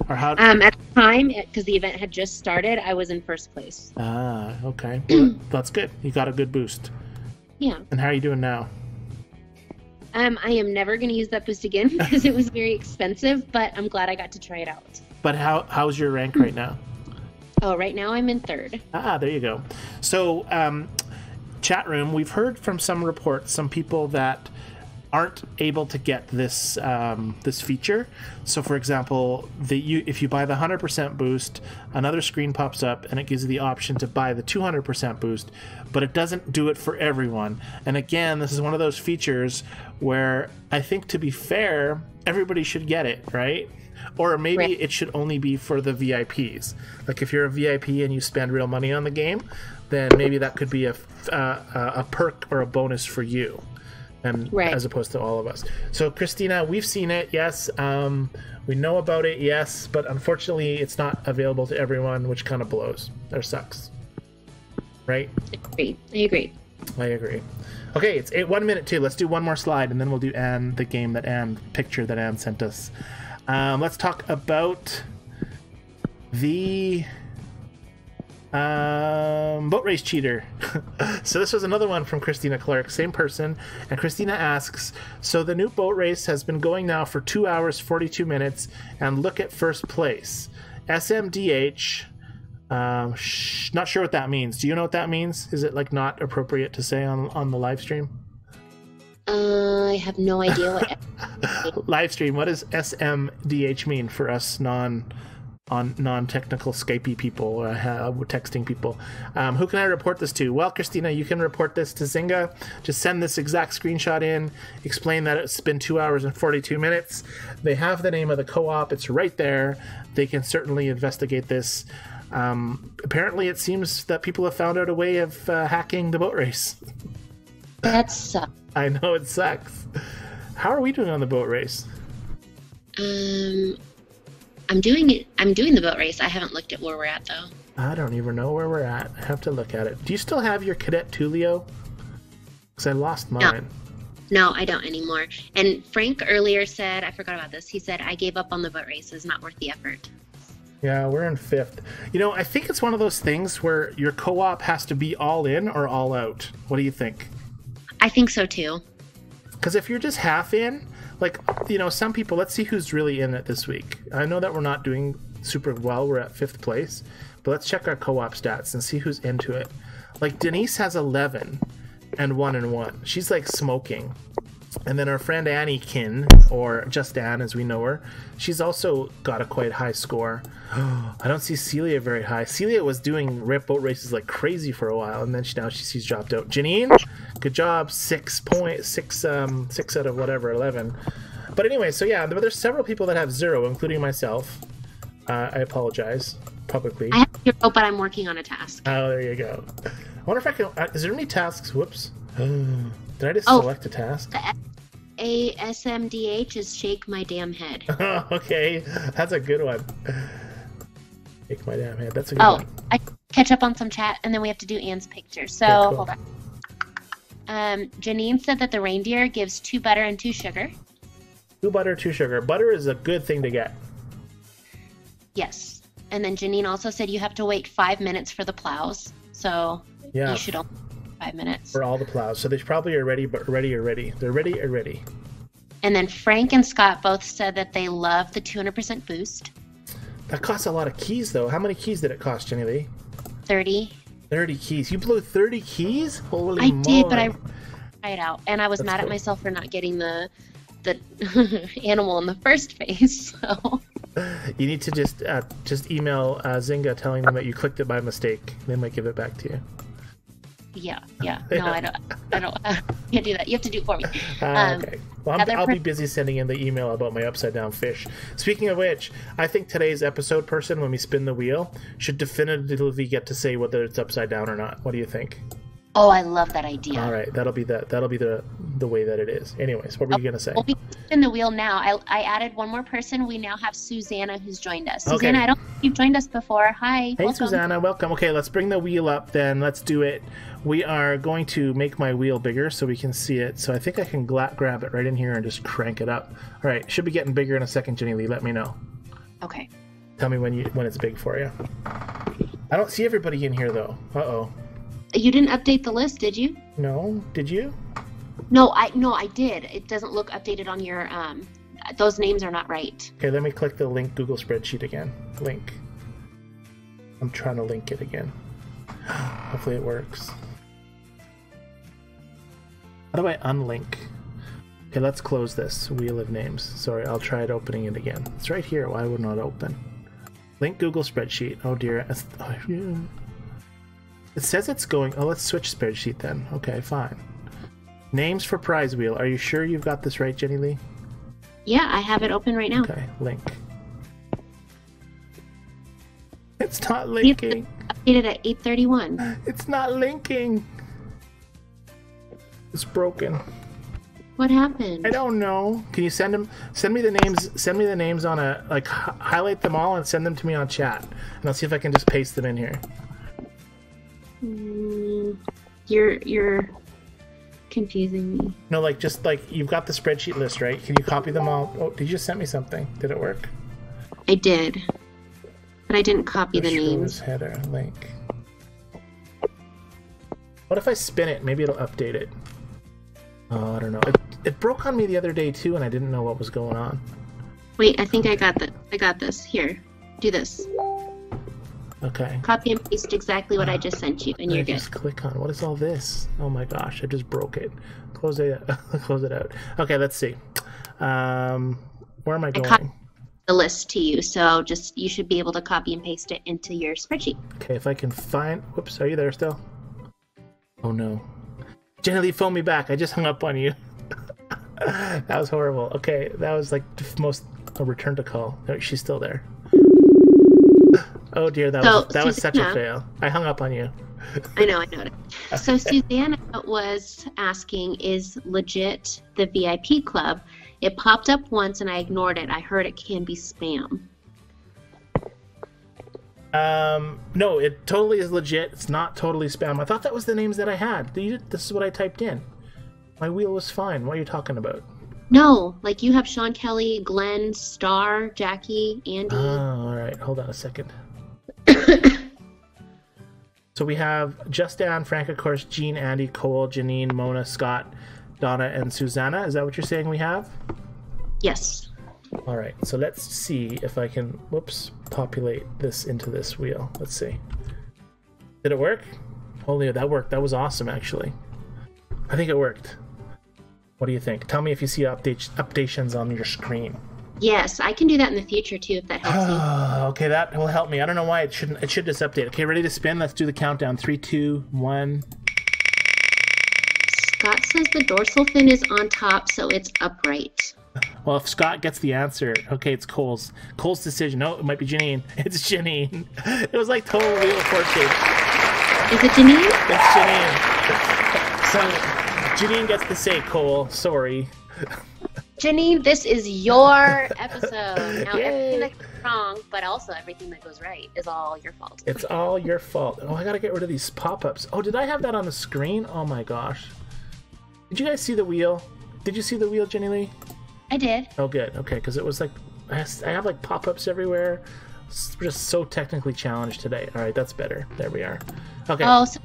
Or how? At the time, because the event had just started, I was in first place. Ah, okay. Well, that's good. You got a good boost. Yeah. And how are you doing now? I am never going to use that boost again because it was very expensive, but I'm glad I got to try it out. But how's your rank right now? Oh, right now I'm in 3rd. Ah, there you go. So, chat room, we've heard from some reports, some people that aren't able to get this this feature. So, for example, if you buy the 100% boost, another screen pops up and it gives you the option to buy the 200% boost, but it doesn't do it for everyone. And again, this is one of those features where I think, to be fair, everybody should get it, right? Or maybe it should only be for the VIPs. Like if you're a VIP and you spend real money on the game, then maybe that could be a perk or a bonus for you, and as opposed to all of us. So Christina, we've seen it, yes. We know about it, yes, but unfortunately it's not available to everyone, which kind of blows or sucks. Right? I agree. I agree. Okay, it's 1 minute too. Let's do one more slide, and then we'll do the game that picture that Anne sent us. Let's talk about the boat race cheater. So this was another one from Christina Clark, same person. And Christina asks, so the new boat race has been going now for 2 hours, 42 minutes, and look at first place. SMDH, not sure what that means. Do you know what that means? Is it like not appropriate to say on the live stream? I have no idea what live stream. What does SMDH mean for us non-technical Skypey people, texting people? Who can I report this to? Well, Christina, you can report this to Zynga. Just send this exact screenshot in. Explain that it's been 2 hours and 42 minutes. They have the name of the co-op. It's right there. They can certainly investigate this. Apparently, it seems that people have found out a way of hacking the boat race. That sucks. I know it sucks. How are we doing on the boat race? I'm doing it. I'm doing the boat race. I haven't looked at where we're at though. I don't even know where we're at. I have to look at it. Do you still have your Cadet Tulio? Because I lost mine. No, I don't anymore. And Frank earlier said, I forgot about this. He said, I gave up on the boat race. It's not worth the effort. Yeah, we're in 5th. You know, I think it's one of those things where your co-op has to be all in or all out. What do you think? I think so too. Because if you're just half in, like, you know, some people, let's see who's really in it this week. I know that we're not doing super well. We're at 5th place. But let's check our co-op stats and see who's into it. Like, Denise has 11 and 1-1. She's, like, smoking. And then our friend Annie Kin, or just Ann as we know her, she's also got a quite high score. I don't see Celia very high. Celia was doing rip boat races like crazy for a while, and then she's dropped out. Janine, good job, 6 out of whatever, 11. But anyway, so yeah, there's several people that have 0, including myself. I apologize publicly. I have 0, but I'm working on a task. Oh, there you go. I wonder if I can. Is there any tasks? Whoops. Did I just select a task? The ASMDH is shake my damn head. Okay, that's a good one. Shake my damn head. That's a good one. I catch up on some chat, and then we have to do Anne's picture. So, yeah, cool. Hold on. Janine said that the reindeer gives 2 butter and 2 sugar. 2 butter, 2 sugar. Butter is a good thing to get. Yes. And then Janine also said you have to wait 5 minutes for the plows. So, you should only 5 minutes. For all the plows. So they probably are ready, but ready. They're ready. And then Frank and Scott both said that they love the 200% boost. That costs a lot of keys, though. How many keys did it cost, Jennilee? 30. 30 keys. You blew 30 keys? Holy I moly. did, but I tried it out. And I was mad at myself for not getting the animal in the first phase. So you need to just email Zynga telling them that you clicked it by mistake. They might give it back to you. Yeah. No, I can't do that. You have to do it for me. Okay. Well, I'll be busy sending in the email about my upside down fish. Speaking of which, I think today's episode person, when we spin the wheel, should definitively get to say whether it's upside down or not. What do you think? Oh, I love that idea. All right, that'll be the way that it is. Anyways, what were you gonna say? We'll be in the wheel now. I added one more person. We now have Susanna who's joined us. Susanna, I don't think you've joined us before. Hi. Hey, welcome. Susanna, welcome. Okay, let's bring the wheel up then. Let's do it. We are going to make my wheel bigger so we can see it. So I think I can grab it right in here and just crank it up. All right, should be getting bigger in a second, Jennilee. Let me know. Okay. Tell me when it's big for you. I don't see everybody in here though. Uh-oh. You didn't update the list, did you? No, did you? No, I did. It doesn't look updated on your those names are not right. Okay, let me click the link Google spreadsheet again. Link. I'm trying to link it again. Hopefully it works. How do I unlink? Okay, let's close this wheel of names. Sorry, I'll try it opening it again. It's right here. Why would it not open? Link Google spreadsheet. Oh dear. Oh, yeah. It says it's going... Oh, let's switch spreadsheet then. Okay, fine. Names for prize wheel. Are you sure you've got this right, Jennilee? Yeah, I have it open right now. Okay, link. It's not linking. Updated at 8:31. It's not linking. It's broken. What happened? I don't know. Can you send me the names? Send me the names on a highlight them all and send them to me on chat, and I'll see if I can just paste them in here. You're confusing me. No, just you've got the spreadsheet list, right? Can you copy them all? Oh, did you just send me something? Did it work? I did, but I didn't copy the names. Header link. What if I spin it? Maybe it'll update it. Oh, I don't know. It broke on me the other day too, and I didn't know what was going on. Wait, I think I got this. Here, do this. Okay. Copy and paste exactly what I just sent you, and you're good. Just click on. What is all this? Oh my gosh! I just broke it. Close it. Close it out. Okay, let's see. Where am I going? I copied the list to you, so you should be able to copy and paste it into your spreadsheet. Okay, if I can find. Whoops, are you there still? Oh no. Jennilee, phone me back. I just hung up on you. That was horrible. Okay, that was like a return to call. No, she's still there. Oh dear, that was such a fail. I hung up on you. I know it. So Susanna was asking, is legit the VIP club? It popped up once and I ignored it. I heard it can be spam. No, it totally is legit. It's not totally spam. I thought that was the names that I had. This is what I typed in. My wheel was fine. What are you talking about? No, like you have Sean Kelly, Glenn, Star, Jackie, Andy. Oh, all right. Hold on a second. So we have Just Dan, Frank, of course, Jean, Andy, Cole, Janine, Mona, Scott, Donna, and Susanna. Is that what you're saying we have? Yes. All right. So let's see if I can, populate this into this wheel. Let's see. Did it work? Holy, that worked. That was awesome, actually. I think it worked. What do you think? Tell me if you see updations on your screen. Yes, I can do that in the future too, if that helps you. Okay, that will help me. I don't know why it shouldn't. It should just update. Okay, ready to spin? Let's do the countdown. 3, 2, 1. Scott says the dorsal fin is on top, so it's upright. Well, if Scott gets the answer, okay, it's Cole's decision. No, it might be Janine. It's Janine. It was like total Wheel of Fortune. Is it Janine? It's Janine. So Janine gets to say Cole. Sorry. Janine, this is your episode. Now, Yay. everything that goes wrong, but also everything that goes right, is all your fault. It's all your fault. Oh, I gotta get rid of these pop-ups. Oh, did I have that on the screen? Oh my gosh. Did you guys see the wheel? Did you see the wheel, Jennilee? I did. Oh, good. Okay, because it was like, I have like pop-ups everywhere. We're just so technically challenged today. All right, that's better. There we are. Okay. Oh, so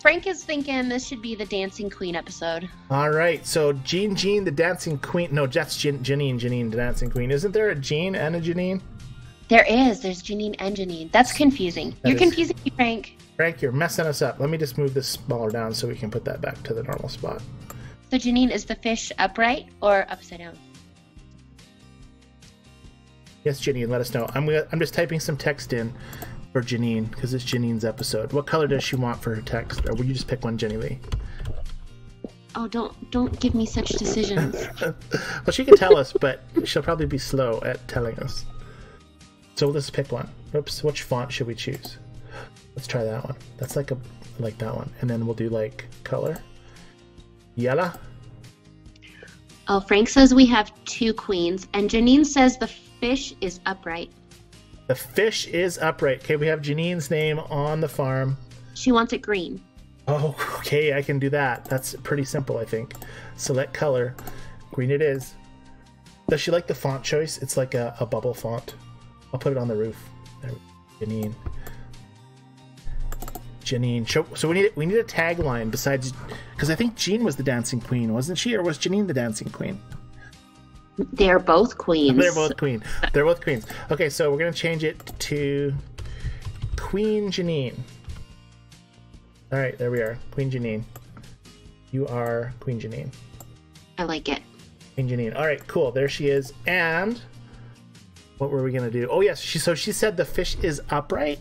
Frank is thinking this should be the Dancing Queen episode. All right, so Jean, the Dancing Queen. No, that's Janine, the Dancing Queen. Isn't there a Jean and a Janine? There is. There's Janine and Janine. That's confusing. You're confusing me, Frank. Frank, you're messing us up. Let me just move this smaller down so we can put that back to the normal spot. So Janine, is the fish upright or upside down? Yes, Janine, let us know. I'm just typing some text in for Janine because it's Janine's episode. What color does she want for her text, or will you just pick one, Jennilee? Oh, don't give me such decisions. Well, she can tell us, but she'll probably be slow at telling us. So let's pick one. Oops, which font should we choose? Let's try that one. That's like that one, and then we'll do like color. Yellow. Oh, Frank says we have 2 queens, and Janine says the fish is upright. The fish is upright. Okay, we have Janine's name on the farm. She wants it green. Oh, okay, I can do that. That's pretty simple, I think. Select color. Green it is. Does she like the font choice? It's like a bubble font. I'll put it on the roof. There we go. Janine. So we need a tagline besides, because I think Jean was the Dancing Queen, wasn't she? Or was Janine the Dancing Queen? They're both queens. They're both queen. They're both queens. Okay, so we're gonna change it to Queen Janine. All right, there we are. Queen Janine. You are Queen Janine. I like it. Queen Janine. All right, cool. There she is. And what were we gonna do? Oh yes, she said the fish is upright.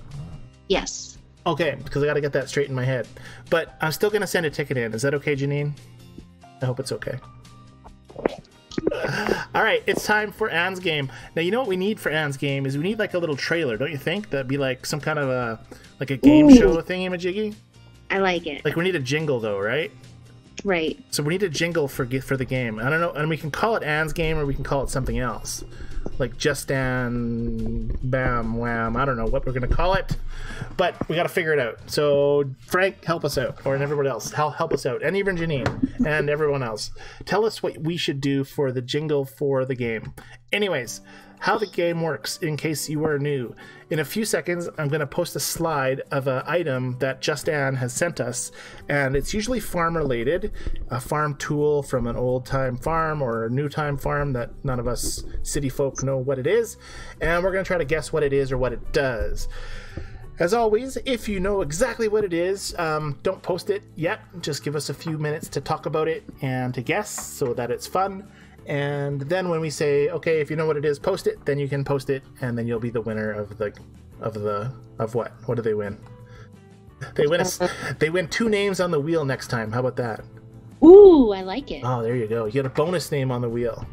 Yes. Okay, because I got to get that straight in my head. But I'm still gonna send a ticket in. Is that okay, Janine? I hope it's okay. All right, it's time for Anne's game. Now, you know what we need for Anne's game is we need like a little trailer, don't you think? That'd be like some kind of a game show thingy-majiggy. I like it. Like we need a jingle though, right? Right. So we need a jingle for the game. I don't know, and we can call it Anne's game or we can call it something else. Like Just Anne, Bam, Wham. I don't know what we're gonna call it, but we got to figure it out. So Frank, help us out, or everyone else, help us out, and even Janine and everyone else. Tell us what we should do for the jingle for the game. Anyways, how the game works, in case you are new. In a few seconds, I'm going to post a slide of an item that Just Anne has sent us, and it's usually farm related, a farm tool from an old time farm or a new time farm that none of us city folk know what it is, and we're going to try to guess what it is or what it does. As always, if you know exactly what it is, don't post it yet. Just give us a few minutes to talk about it and to guess so that it's fun. And then when we say, okay, if you know what it is, post it, then you can post it, and then you'll be the winner of what? What do they win? They win 2 names on the wheel next time. How about that? Ooh, I like it. Oh, there you go. You get a bonus name on the wheel.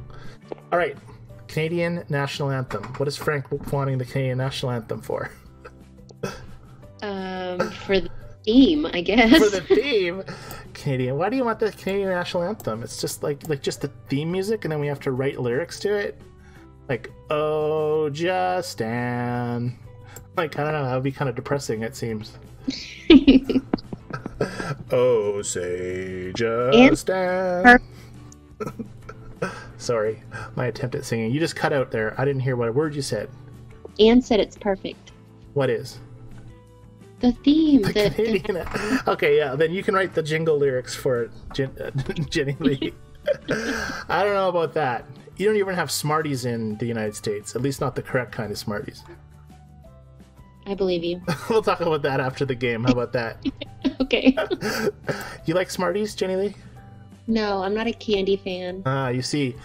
All right. Canadian National Anthem. What is Frank wanting the Canadian National Anthem for? For the theme, I guess. For the theme? Canadian. Why do you want the Canadian National Anthem? It's just like just the theme music, and then we have to write lyrics to it. Like, oh, Just Anne. Like, I don't know, that would be kind of depressing, it seems. Oh, say just dance. Sorry, my attempt at singing. You just cut out there. I didn't hear what word you said. Anne said it's perfect. What is? The theme. Okay, yeah, then you can write the jingle lyrics for it, Jenny Lee. I don't know about that. You don't even have Smarties in the United States. At least not the correct kind of Smarties. I believe you. We'll talk about that after the game. How about that? Okay. You like Smarties, Jenny Lee? No, I'm not a candy fan. You see.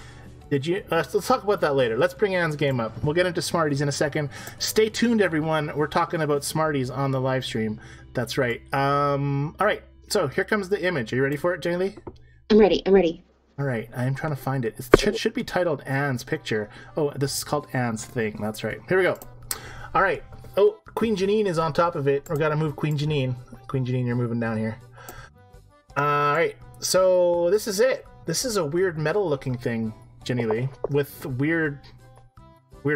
Did you? Let's talk about that later. Let's bring Anne's game up. We'll get into Smarties in a second. Stay tuned, everyone. We're talking about Smarties on the live stream. That's right. All right. So here comes the image. Are you ready for it, Jenny Lee? I'm ready. All right. I am trying to find it. It should be titled Anne's picture. Oh, this is called Anne's thing. That's right. Here we go. All right. Oh, Queen Janine is on top of it. We've got to move Queen Janine. Queen Janine, you're moving down here. All right. So this is it. This is a weird metal-looking thing, Jenny Lee, with weird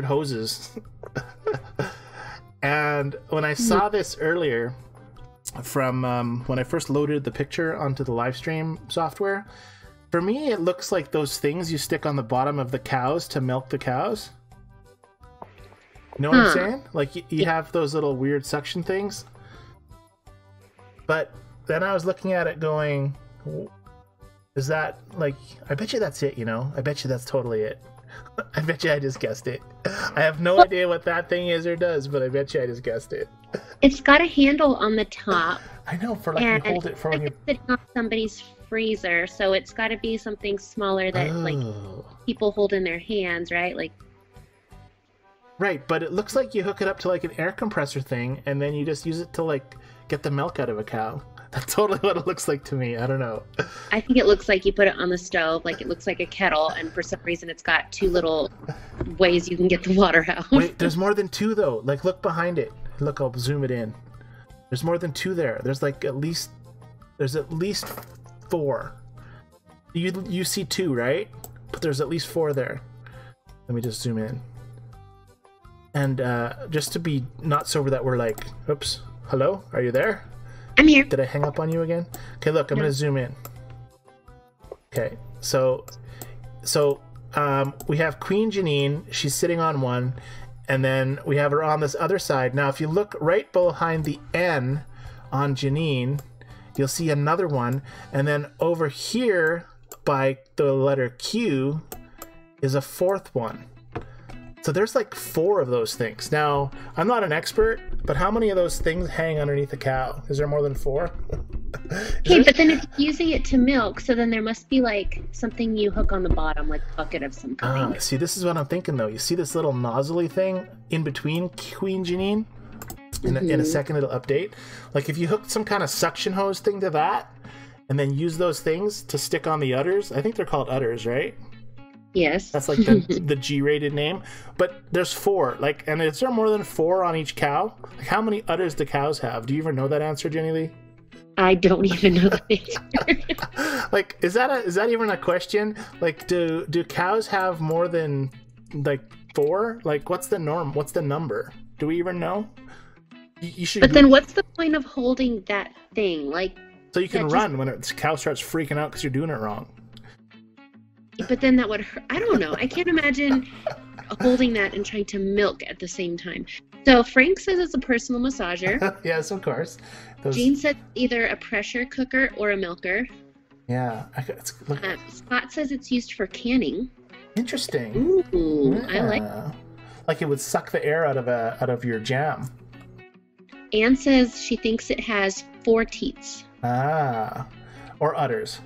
hoses. And when I saw this earlier from when I first loaded the picture onto the live stream software, for me it looks like those things you stick on the bottom of the cows to milk the cows. You know what I'm saying? Like you have those little weird suction things. But then I was looking at it going, is that, like, I bet you that's it, you know? I bet you that's totally it. I bet you I just guessed it. I have no idea what that thing is or does, but I bet you I just guessed it. It's got a handle on the top. I know, for like you hold it for when you... It's sitting on somebody's freezer, so it's got to be something smaller that like people hold in their hands, right? Like. Right, but it looks like you hook it up to like an air compressor thing, and then you just use it to like get the milk out of a cow. That's totally what it looks like to me. I don't know. I think it looks like you put it on the stove, like it looks like a kettle, and for some reason it's got two little ways you can get the water out. Wait, there's more than two though. Like look behind it. Look, I'll zoom it in. There's more than two there. There's like at least four. You see two, right? But there's at least four there. Let me just zoom in. And just to be not so that we're like, oops, hello, are you there? I'm here. Did I hang up on you again? Okay, look, I'm gonna zoom in. Okay, so we have Queen Janine. She's sitting on one, and then we have her on this other side. Now, if you look right behind the N on Janine, you'll see another one, and then over here by the letter Q is a fourth one. So there's like four of those things. Now, I'm not an expert, but how many of those things hang underneath a cow? Is there more than four? Okay, but then if you're using it to milk, so then there must be like something you hook on the bottom, like a bucket of some kind. See, this is what I'm thinking though. You see this little nozzly thing in between Queen Janine? In a second it'll update. Like if you hook some kind of suction hose thing to that, and then use those things to stick on the udders. I think they're called udders, right? Yes. That's like the G-rated name. But there's four. Like, and is there more than four on each cow? Like, how many udders do cows have? Do you even know that answer, Jenny Lee? I don't even know the answer. Like, is that even a question? Like, do cows have more than like four? Like, what's the norm? What's the number? Do we even know? You should. But then, what's the point of holding that thing? Like, so you can run when a cow starts freaking out because you're doing it wrong. But then that would hurt. I don't know. I can't imagine holding that and trying to milk at the same time. So Frank says it's a personal massager. Yes, of course. Jean said either a pressure cooker or a milker. Yeah. Scott says it's used for canning. Interesting. Ooh, yeah. I like. Like it would suck the air out of your jam. Anne says she thinks it has 4 teats. Ah, or udders.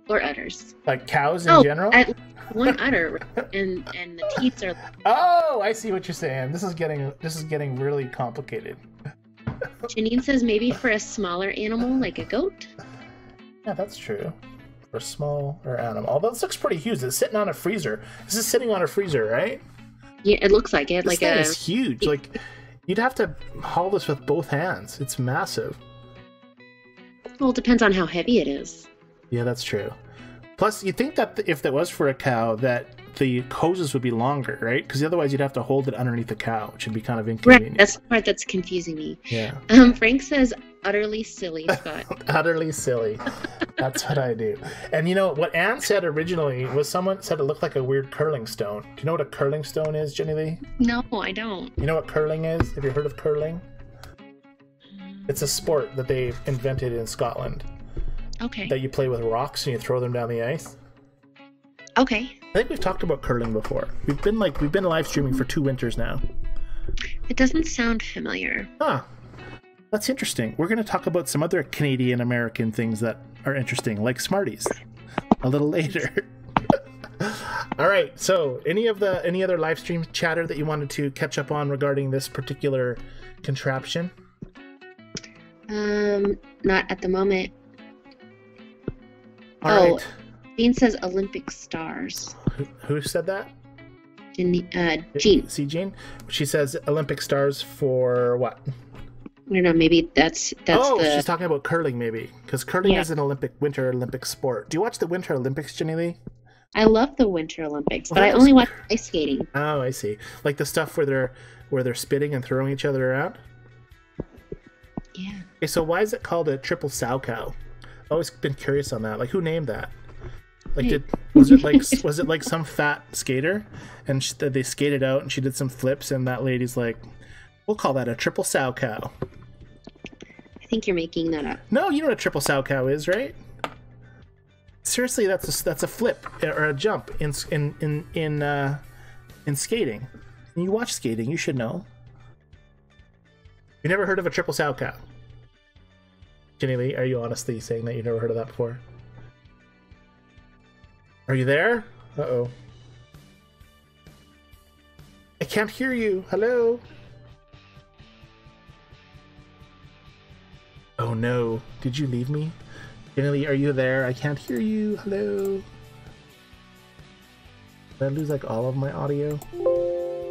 Or udders. Like cows in general? One udder, and the teats are... Oh, I see what you're saying. This is getting really complicated. Janine says maybe for a smaller animal, like a goat. Yeah, that's true. For a smaller animal. Although this looks pretty huge. It's sitting on a freezer. This is sitting on a freezer, right? Yeah, it looks like it. This thing is huge. Like, you'd have to haul this with both hands. It's massive. Well, it depends on how heavy it is. Yeah, that's true. Plus, you'd think that if that was for a cow, that the hoses would be longer, right? Because otherwise you'd have to hold it underneath the cow, which would be kind of inconvenient. Right, that's the part that's confusing me. Yeah. Frank says, utterly silly, Scott. Utterly silly. That's what I do. And you know, what Anne said originally was someone said it looked like a weird curling stone. Do you know what a curling stone is, Jenny Lee? No, I don't. You know what curling is? Have you heard of curling? It's a sport that they invented in Scotland. Okay. That you play with rocks and you throw them down the ice. Okay. I think we've talked about curling before. We've been live streaming for 2 winters now. It doesn't sound familiar. Huh. That's interesting. We're going to talk about some other Canadian American things that are interesting, like Smarties, a little later. All right. So, any other live stream chatter that you wanted to catch up on regarding this particular contraption? Not at the moment. All right. Dean says Olympic stars. Who said that? Jean. See, Jean? She says Olympic stars for what? I don't know, maybe that's she's talking about curling, maybe. Because curling is an Winter Olympic sport. Do you watch the Winter Olympics, Jenny Lee? I love the Winter Olympics, but I only watch ice skating. Oh, I see. Like the stuff where they're spitting and throwing each other around? Yeah. Okay, so why is it called a triple sow cow? I've always been curious on that. Like, who named that? Like, was it like some fat skater, and they skated out, and she did some flips, and that lady's like, we'll call that a triple sow cow. I think you're making that up. No, you know what a triple sow cow is, right? Seriously, that's a flip or a jump in skating. When you watch skating, you should know. You never heard of a triple sow cow? Jenny Lee, are you honestly saying that you never heard of that before? Are you there? Uh-oh. I can't hear you. Hello? Oh no. Did you leave me? Jenny, are you there? I can't hear you. Hello? Did I lose like all of my audio?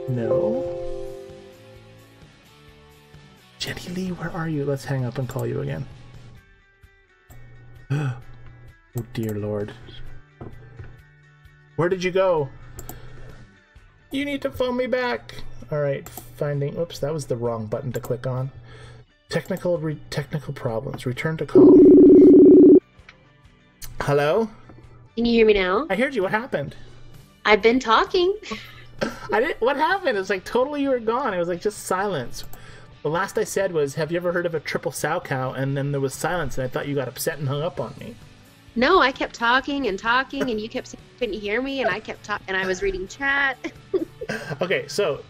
No. Jenny Lee, where are you? Let's hang up and call you again. Oh dear Lord. Where did you go? You need to phone me back. All right, finding. Oops, that was the wrong button to click on. Technical problems. Return to call. Hello? Can you hear me now? I heard you. What happened? I've been talking. What happened? It was like totally you were gone. It was like just silence. The last I said was, "Have you ever heard of a triple sow cow?" And then there was silence, and I thought you got upset and hung up on me. No, I kept talking, and you kept saying you couldn't hear me, and I kept talking, and I was reading chat. Okay, so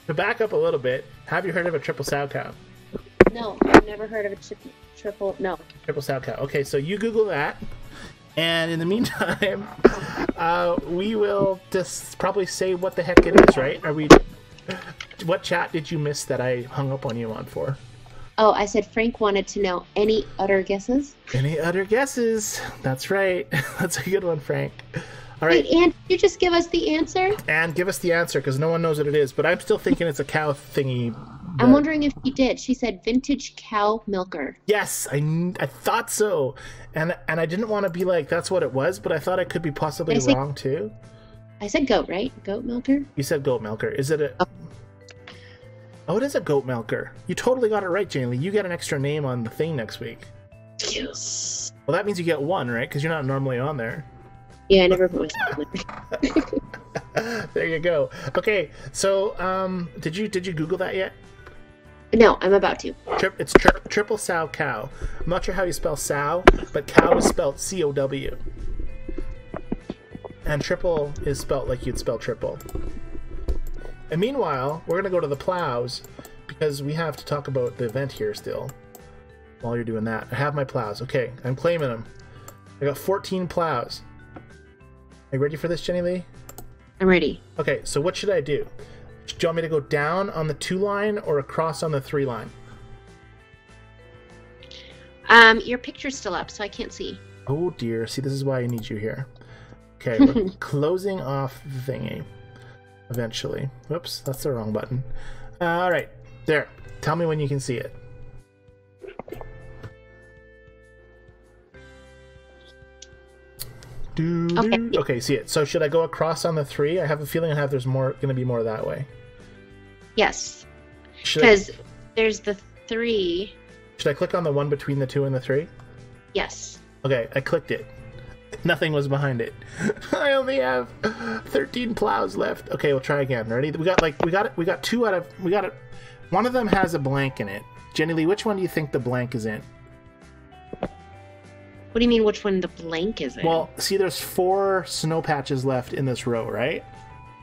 to back up a little bit, have you heard of a triple sow cow? No, I've never heard of a triple sow cow. Okay, so you Google that, and in the meantime, we will just probably say what the heck it is, right? What chat did you miss that I hung up on you on for? Oh, I said Frank wanted to know any other guesses. Any other guesses? That's right. That's a good one, Frank. All right. Wait, Anne, did you just give us the answer? And give us the answer, because no one knows what it is. But I'm still thinking it's a cow thingy. But... I'm wondering if she did. She said vintage cow milker. Yes, I thought so. And I didn't want to be like, that's what it was, but I thought I could be possibly wrong, too. I said goat, right? Goat milker? You said goat milker. Is it a... Oh, it is a goat milker. You totally got it right, Jenny. You get an extra name on the thing next week. Yes. Well, that means you get one, right? Because you're not normally on there. Yeah, I never put myself there. There you go. Okay, so did you Google that yet? No, I'm about to. It's triple sow cow. I'm not sure how you spell sow, but cow is spelled C-O-W. And triple is spelled like you'd spell triple. And meanwhile, we're going to go to the plows because we have to talk about the event here still while you're doing that. I have my plows. Okay, I'm claiming them. I got 14 plows. Are you ready for this, Jenny Lee? I'm ready. Okay, so what should I do? Do you want me to go down on the 2 line or across on the 3 line? Your picture's still up, so I can't see. Oh dear. See, this is why I need you here. Okay, we're closing off the thingy. Eventually. Whoops, that's the wrong button. All right, there. Tell me when you can see it. Okay. Okay, see it. So should I go across on the 3? I have a feeling there's more going to be more that way. Yes. Should Because there's the 3. Should I click on the one between the 2 and the 3? Yes. Okay, I clicked it. Nothing was behind it. I only have 13 plows left. Okay, we'll try again. Ready? We got 2 out of one of them has a blank in it. Jennilee, which one do you think the blank is in? What do you mean which one the blank is in? Well, see there's 4 snow patches left in this row, right?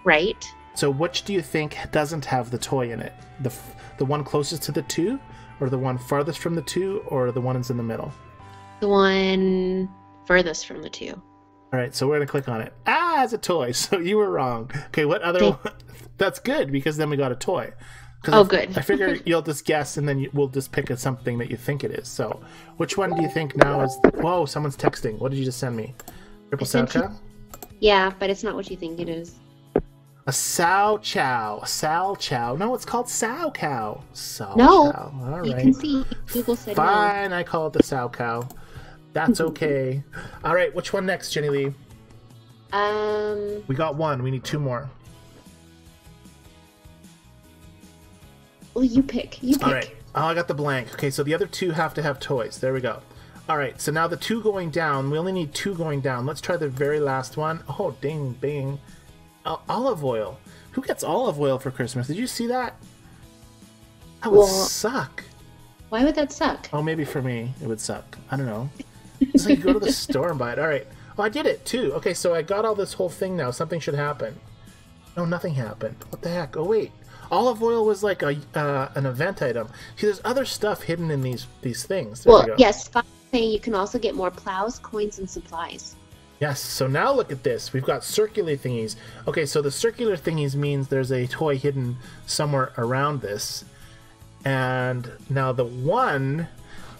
Right. So which do you think doesn't have the toy in it? The one closest to the 2, or the one farthest from the 2, or the one that's in the middle? The one furthest from the 2. All right, so we're going to click on it. Ah, it's a toy, so you were wrong. Okay, what other one? That's good, because then we got a toy. Oh, good. I figure you'll just guess, and then we'll just pick something that you think it is. So which one do you think now is... Whoa, someone's texting. What did you just send me? Triple sow cow? Yeah, but it's not what you think it is. A sow chow. Sow chow. No, it's called sow cow. Sow No, cow. All you right. can see Google said Fine, I call it the sow cow. That's okay. All right, which one next, Jennilee? We got 1. We need 2 more. Well, you pick. You pick. All right. Oh, I got the blank. Okay, so the other 2 have to have toys. There we go. All right, so now the 2 going down. We only need 2 going down. Let's try the very last one. Oh, ding, bing. Olive oil. Who gets olive oil for Christmas? Did you see that? That would suck. Why would that suck? Oh, maybe for me it would suck. I don't know. It's like you go to the store and buy it. All right. Oh, I did it too. Okay, so I got all this whole thing now. Something should happen. No, nothing happened. What the heck? Oh, wait. Olive oil was like an event item. See, there's other stuff hidden in these things. There well, yes. Saying you can also get more plows, coins, and supplies. Yes, so now look at this. We've got circular thingies. Okay, so the circular thingies means there's a toy hidden somewhere around this. And now the 1...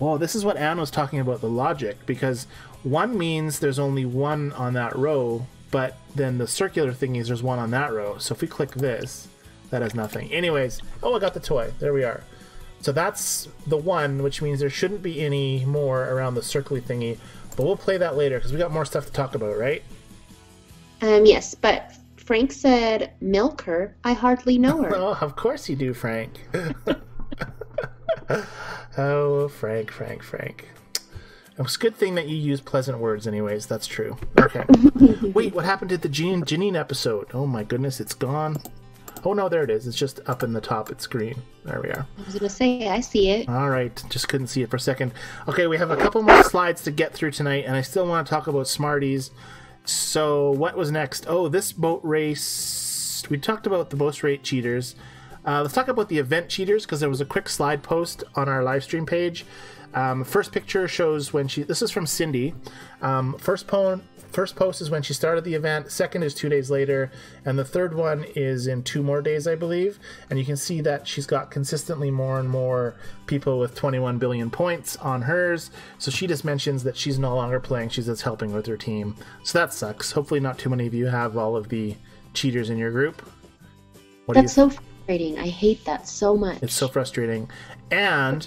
Well, this is what Anne was talking about, the logic, because 1 means there's only 1 on that row, but then the circular thingies, there's 1 on that row. So if we click this, that has nothing. Anyways, oh, I got the toy. There we are. So that's the 1, which means there shouldn't be any more around the circly thingy. But we'll play that later, because we got more stuff to talk about, right? Yes, but Frank said, milk her. I hardly know her. Oh, of course you do, Frank. Oh, Frank. It's a good thing that you use pleasant words anyways. That's true. Okay. Wait, what happened to the Janine episode? Oh my goodness, it's gone. Oh no, there it is. It's just up in the top. It's green. There we are. I was going to say, I see it. All right. Just couldn't see it for a second. Okay, we have a couple more slides to get through tonight, and I still want to talk about Smarties. So what was next? Oh, this boat race. We talked about the boat race cheaters. Let's talk about the event cheaters, because there was a quick slide post on our live stream page. First picture shows when she... This is from Cindy. First post is when she started the event. Second is 2 days later. And the third one is in 2 more days, I believe. And you can see that she's got consistently more and more people with 21 billion points on hers. So she just mentions that she's no longer playing. She's just helping with her team. So that sucks. Hopefully not too many of you have all of the cheaters in your group. That's so frustrating. I hate that so much. It's so frustrating. And...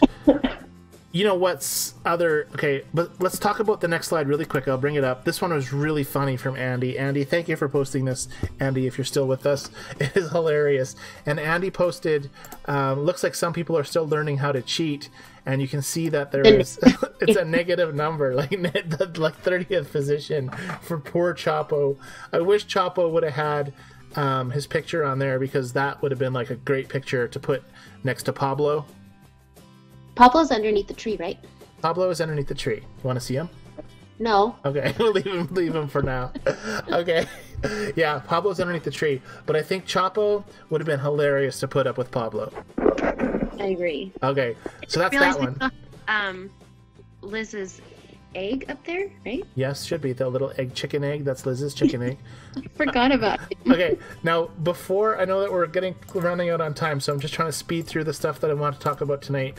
You know what's other... Okay, but let's talk about the next slide really quick. I'll bring it up. This one was really funny from Andy. Andy, thank you for posting this. Andy, if you're still with us, it is hilarious. And Andy posted, looks like some people are still learning how to cheat. And you can see that there is... it's a negative number, like 30th position for poor Chapo. I wish Chapo would have had his picture on there, because that would have been like a great picture to put next to Pablo. Pablo's underneath the tree, right? Pablo is underneath the tree. You want to see him? No. Okay, we'll leave him for now. Okay. Yeah, Pablo's underneath the tree. But I think Chapo would have been hilarious to put up with Pablo. I agree. Okay, so that's that one. Liz's egg up there, right? Yes, should be. The little chicken egg. That's Liz's chicken egg. I forgot about it. Okay, now before... I know that we're running out on time, so I'm just trying to speed through the stuff that I want to talk about tonight.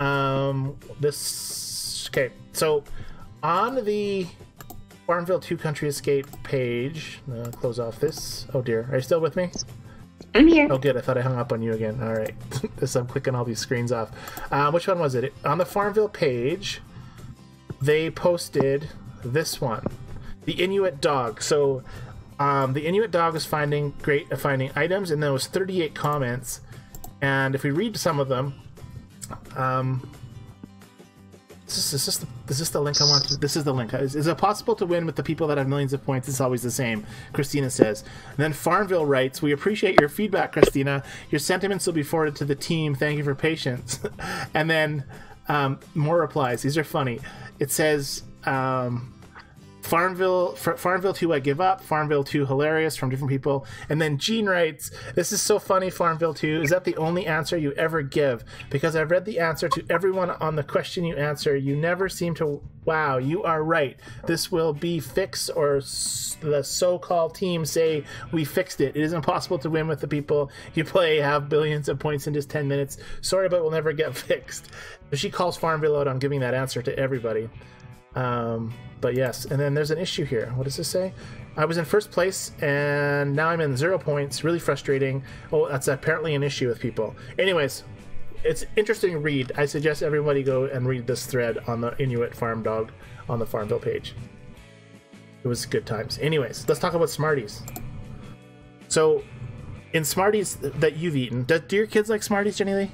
Okay, so on the FarmVille2 Country Escape page, close off this. Oh dear, are you still with me? I'm here. Oh good, I thought I hung up on you again. All right, I'm clicking all these screens off. Which one was it? On the FarmVille page, they posted this one. the Inuit dog. So the Inuit dog was finding items, and there was 38 comments. And if we read some of them, is this the link I want? This is the link. Is it possible to win with the people that have millions of points? It's always the same, Christina says. And then Farmville writes, we appreciate your feedback, Christina. Your sentiments will be forwarded to the team. Thank you for patience. And then more replies. These are funny. It says, FarmVille2 I give up, FarmVille2 hilarious, from different people. And then Gene writes, this is so funny, FarmVille2. Is that the only answer you ever give? Because I've read the answer to everyone on the question you answer. You never seem to... Wow, you are right. This will be fixed, or the so-called team say we fixed it. It is impossible to win with the people you play have billions of points in just 10 minutes. Sorry, but we'll never get fixed. So she calls FarmVille out on giving that answer to everybody. But yes, and then there's an issue here. What does this say? I was in first place and now I'm in 0 points. Really frustrating. Oh, that's apparently an issue with people. Anyways, it's interesting to read. I suggest everybody go and read this thread on the Inuit farm dog on the Farmville page. It was good times. Anyways, let's talk about Smarties. So, in Smarties that you've eaten, do your kids like Smarties, Jennilee?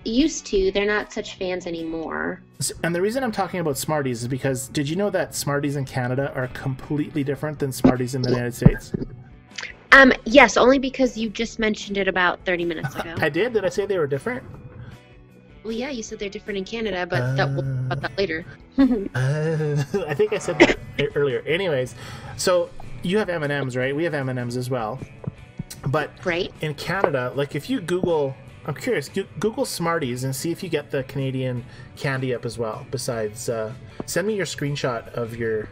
Used to. They're not such fans anymore. And the reason I'm talking about Smarties is because, did you know that Smarties in Canada are completely different than Smarties in the United States? Yes, only because you just mentioned it about 30 minutes ago. I did? Did I say they were different? Well, yeah, you said they're different in Canada, but we'll talk about that later. I think I said that earlier. Anyways, so you have M&Ms, right? We have M&Ms as well. But right. In Canada, like if you Google... I'm curious, Google Smarties and see if you get the Canadian candy up as well. Besides, send me your screenshot of your...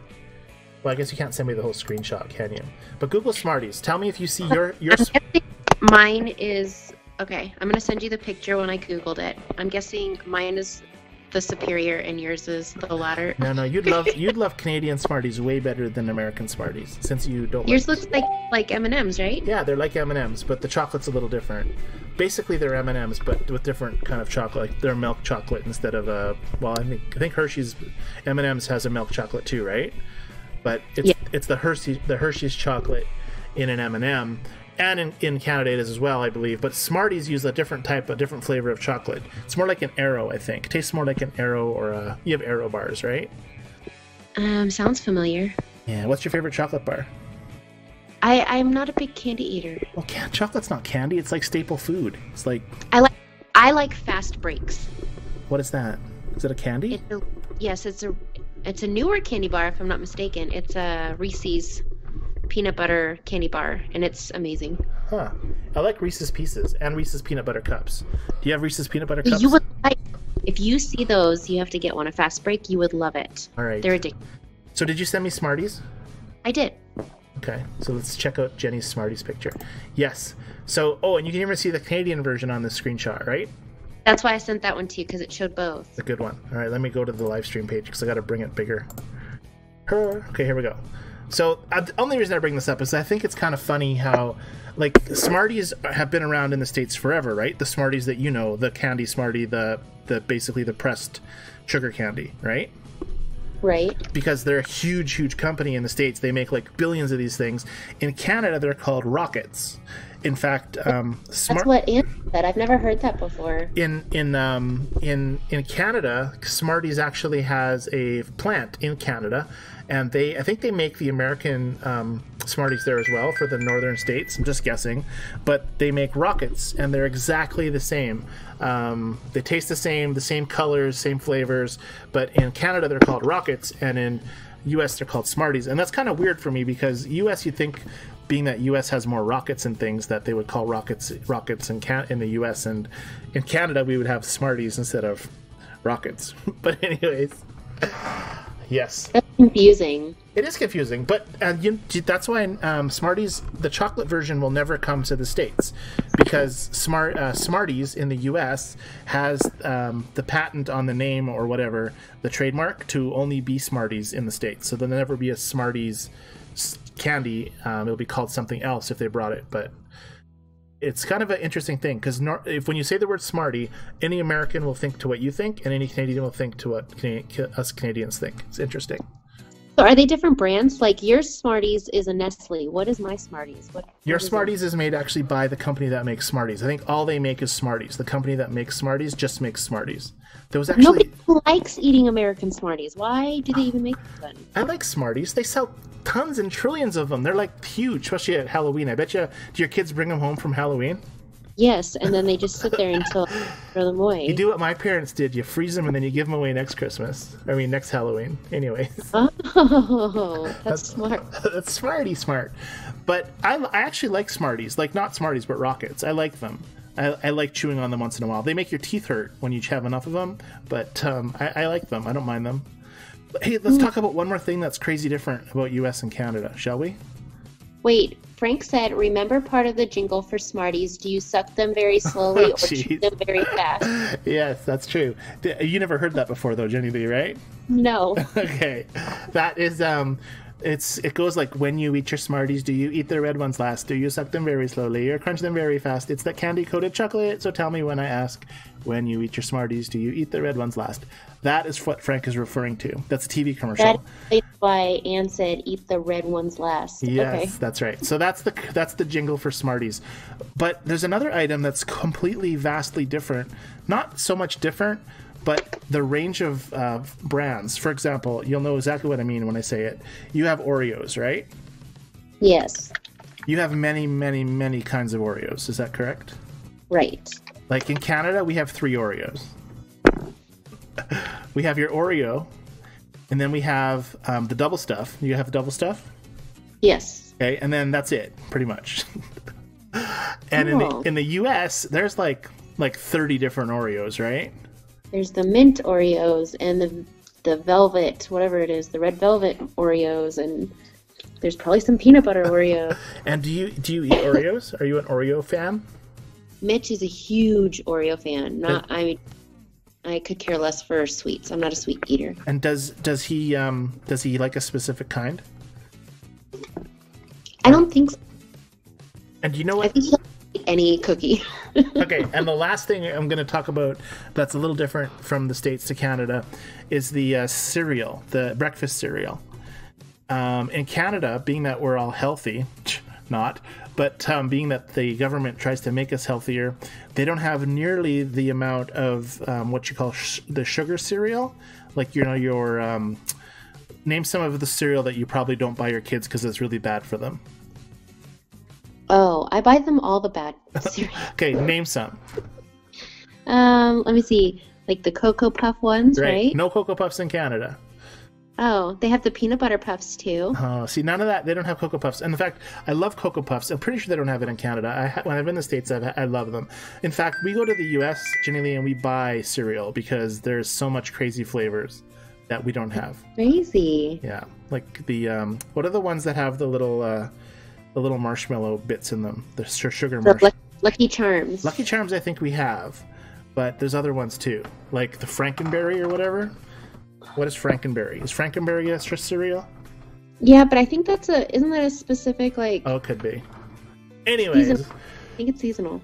Well, I guess you can't send me the whole screenshot, can you? But Google Smarties. Tell me if you see your... Mine is... Okay, I'm going to send you the picture when I Googled it. I'm guessing mine is the superior and yours is the latter. No, you'd love Canadian Smarties way better than American Smarties, since you don't... Yours looks like M&M's, right? Yeah, they're like M&M's, but the chocolate's a little different. Basically, they're M&M's, but with different kind of chocolate. Like they're milk chocolate instead of well, I think Hershey's M&M's has a milk chocolate too, right? But it's the Hershey's chocolate in an M&M, and in Canada it is as well, I believe. But Smarties use a different flavor of chocolate. It's more like an Aero, I think. It tastes more like an Aero, or you have Aero bars, right? Sounds familiar. Yeah. What's your favorite chocolate bar? I'm not a big candy eater. Well, chocolate's not candy. It's like staple food. It's like... I like fast breaks. What is that? Is it a candy? Yes, it's a newer candy bar, if I'm not mistaken. It's a Reese's peanut butter candy bar, and it's amazing. Huh. I like Reese's Pieces and Reese's peanut butter cups. Do you have Reese's peanut butter cups? You would if you see those, you have to get one. A fast break, you would love it. All right. They're addictive. So did you send me Smarties? I did. Okay, so let's check out Jenny's Smarties picture. Yes. So, and you can even see the Canadian version on this screenshot, right? That's why I sent that one to you, because it showed both. It's a good one. All right, let me go to the live stream page, because I got to bring it bigger. Okay, here we go. So, the only reason I bring this up is I think it's kind of funny how, like, Smarties have been around in the States forever, right? The Smarties that you know, the candy Smartie, the basically the pressed sugar candy, right? Right. Because they're a huge company in the States. They make like billions of these things. In Canada, they're called rockets. In fact, that's what Anne said. I've never heard that before. In Canada, Smarties actually has a plant in Canada, and I think they make the American Smarties there as well for the northern states. I'm just guessing, but they make rockets, and they're exactly the same. They taste the same colors, same flavors, but in Canada they're called rockets, and in US they're called Smarties. And that's kind of weird for me, because US, you'd think, being that US has more rockets and things, that they would call rockets in the US, and in Canada we would have Smarties instead of rockets. But anyways, yes. That's confusing. It is confusing, but that's why Smarties, the chocolate version, will never come to the States, because Smarties in the U.S. has the patent on the name or whatever, the trademark, to only be Smarties in the States. So there'll never be a Smarties candy. It'll be called something else if they brought it, but it's kind of an interesting thing, because when you say the word Smartie, any American will think to what you think, and any Canadian will think to what us Canadians think. It's interesting. So are they different brands? Like your Smarties is a Nestle. What is my Smarties? Your Smarties is made actually by the company that makes Smarties. I think all they make is Smarties. The company that makes Smarties just makes Smarties. There was actually nobody likes eating American Smarties. Why do they even make them? I like Smarties. They sell tons and trillions of them. They're like huge, especially at Halloween. I bet you. Do your kids bring them home from Halloween? Yes, and then they just sit there until throw them away. You do what my parents did. You freeze them and then you give them away next Christmas. I mean, next Halloween. Anyways. Oh, that's smart. That's smart. But I actually like Smarties. Like, not Smarties, but Rockets. I like them. I like chewing on them once in a while. They make your teeth hurt when you have enough of them, but I like them. I don't mind them. But, hey, let's talk about one more thing that's crazy different about US and Canada, shall we? Wait, Frank said, remember part of the jingle for Smarties? Do you suck them very slowly or chew them very fast? Yes, that's true. You never heard that before, though, Jennilee, right? No. Okay. That is, it goes like, when you eat your Smarties, do you eat the red ones last? Do you suck them very slowly or crunch them very fast? It's that candy-coated chocolate, so tell me when I ask, when you eat your Smarties, do you eat the red ones last? That is what Frank is referring to. That's a TV commercial. That's why Anne said, eat the red ones last. Yes, okay. That's right. So that's the jingle for Smarties. But there's another item that's completely, vastly different. Not so much different, but the range of brands. For example, you'll know exactly what I mean when I say it. You have Oreos, right? Yes. You have many, many, many kinds of Oreos. Is that correct? Right. Like in Canada, we have 3 Oreos. We have your Oreo, and then we have the double stuff. You have the double stuff? Yes. Okay, and then that's it, pretty much. And in the US, there's like 30 different Oreos, right? There's the mint Oreos and the velvet, whatever it is, the red velvet Oreos, and there's probably some peanut butter Oreos. And do you eat Oreos? Are you an Oreo fan? Mitch is a huge Oreo fan. I could care less for sweets. I'm not a sweet eater. And does he like a specific kind? I don't think so. And you know what? I think he'll eat any cookie. Okay, and the last thing I'm going to talk about that's a little different from the States to Canada is the cereal, the breakfast cereal. In Canada, being that we're all healthy, not, but being that the government tries to make us healthier, they don't have nearly the amount of what you call the sugar cereal. Like, you know, your name some of the cereal that you probably don't buy your kids because it's really bad for them. Oh, I buy them all the bad cereal. Okay, name some. Let me see. Like the Cocoa Puff ones, right? No Cocoa Puffs in Canada. Oh, they have the peanut butter puffs too. Oh, see, none of that. They don't have Cocoa Puffs. And in fact, I love Cocoa Puffs. I'm pretty sure they don't have it in Canada. When I've been in the States, I love them. In fact, we go to the U.S., Jennilee, and we buy cereal because there's so much crazy flavors that we don't have. Crazy. Yeah, like the what are the ones that have the little marshmallow bits in them? The sugar marshmallow. Lucky Charms. Lucky Charms, I think we have, but there's other ones too, like the Frankenberry or whatever. What is Frankenberry? Is Frankenberry a cereal? Yeah, but I think isn't that a specific, like... Oh, it could be. Anyways. I think it's seasonal.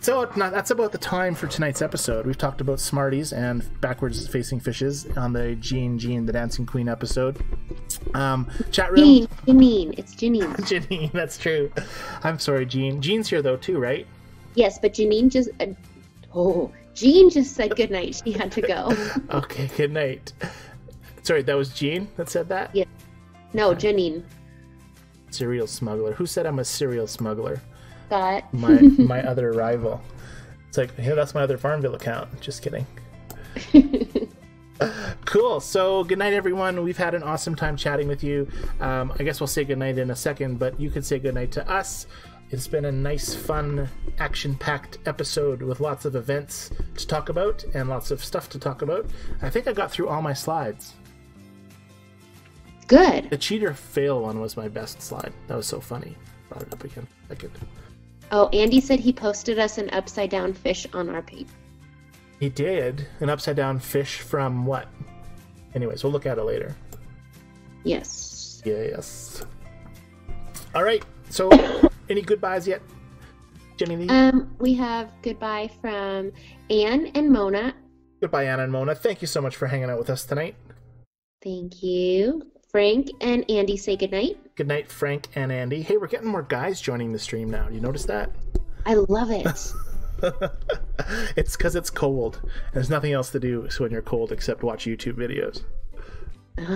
So that's about the time for tonight's episode. We've talked about Smarties and backwards facing fishes on the Jean the Dancing Queen episode. Chat room. Janine. It's Janine. Janine, that's true. I'm sorry, Jean. Jean's here though too, right? Yes, but Janine just... Jean just said goodnight. She had to go. Okay, good night. Sorry, that was Jean that said that? Yeah. No, Janine. Cereal smuggler. Who said I'm a cereal smuggler? Scott. My other rival. It's like, hey, that's my other FarmVille account. Just kidding. Cool. So good night, everyone. We've had an awesome time chatting with you. I guess we'll say good night in a second, but you could say good night to us. It's been a nice, fun, action-packed episode with lots of events to talk about and lots of stuff to talk about. I think I got through all my slides. Good. The cheater fail one was my best slide. That was so funny. Brought it up again. I could. Oh, Andy said he posted us an upside-down fish on our page. He did? An upside-down fish from what? Anyways, we'll look at it later. Yes. Yes. All right. So, any goodbyes yet, Jennilee? We have goodbye from Anne and Mona. Goodbye, Anna and Mona. Thank you so much for hanging out with us tonight. Thank you. Frank and Andy say goodnight. Good night, Frank and Andy. Hey, we're getting more guys joining the stream now. You notice that? I love it. It's because it's cold. There's nothing else to do when you're cold except watch YouTube videos.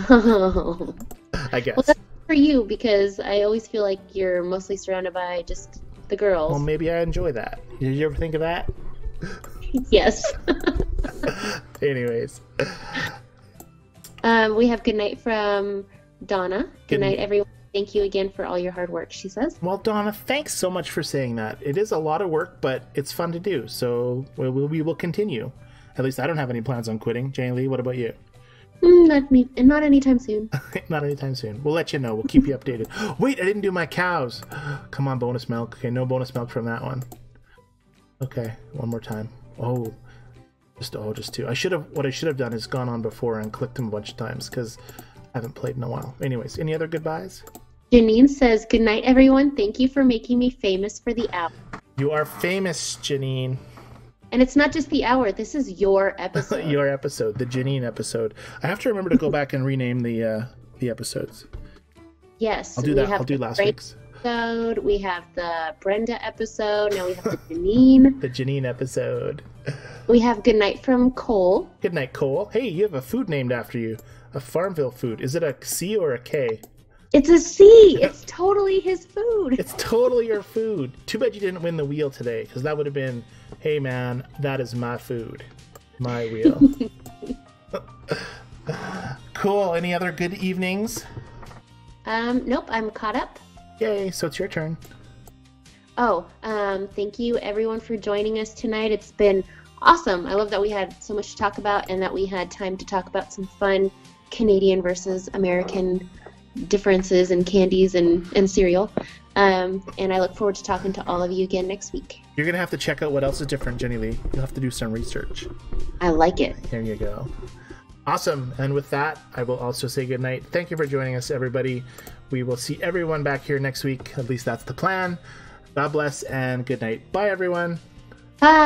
Oh. I guess. Well, that's for you, because I always feel like you're mostly surrounded by just the girls. Well, maybe I enjoy that. Did you ever think of that? Yes. Anyways. We have good night from Donna. Good night, everyone. Thank you again for all your hard work, she says. Well, Donna, thanks so much for saying that. It is a lot of work, but it's fun to do. So we will continue. At least I don't have any plans on quitting. Jennilee, what about you? Not me, and not anytime soon. Not anytime soon. We'll let you know. We'll keep you updated. Wait, I didn't do my cows. Come on, bonus milk. Okay, no bonus milk from that one. Okay, one more time. Oh, just two. What I should have done is gone on before and clicked them a bunch of times because I haven't played in a while. Anyways, any other goodbyes? Janine says, good night, everyone. Thank you for making me famous for the hour. You are famous, Janine. And it's not just the hour. This is your episode. Your episode, the Janine episode. I have to remember to go back and rename the episodes. Yes. I'll do that. I'll do last week's. Episode. We have the Brenda episode. Now we have the Janine. The Janine episode. We have good night from Cole. Good night, Cole. Hey, you have a food named after you. A FarmVille food. Is it a C or a K? It's a C. It's totally his food. It's totally your food. Too bad you didn't win the wheel today, because that would have been, hey man, that is my food. My wheel. Cool. Any other good evenings? Nope, I'm caught up. Yay, so it's your turn. Oh, thank you everyone for joining us tonight. It's been awesome. I love that we had so much to talk about and that we had time to talk about some fun Canadian versus American differences in candies and cereal. And I look forward to talking to all of you again next week. You're going to have to check out what else is different, Jennilee. You'll have to do some research. I like it. There you go. Awesome. And with that, I will also say goodnight. Thank you for joining us, everybody. We will see everyone back here next week. At least that's the plan. God bless and good night. Bye, everyone. Bye.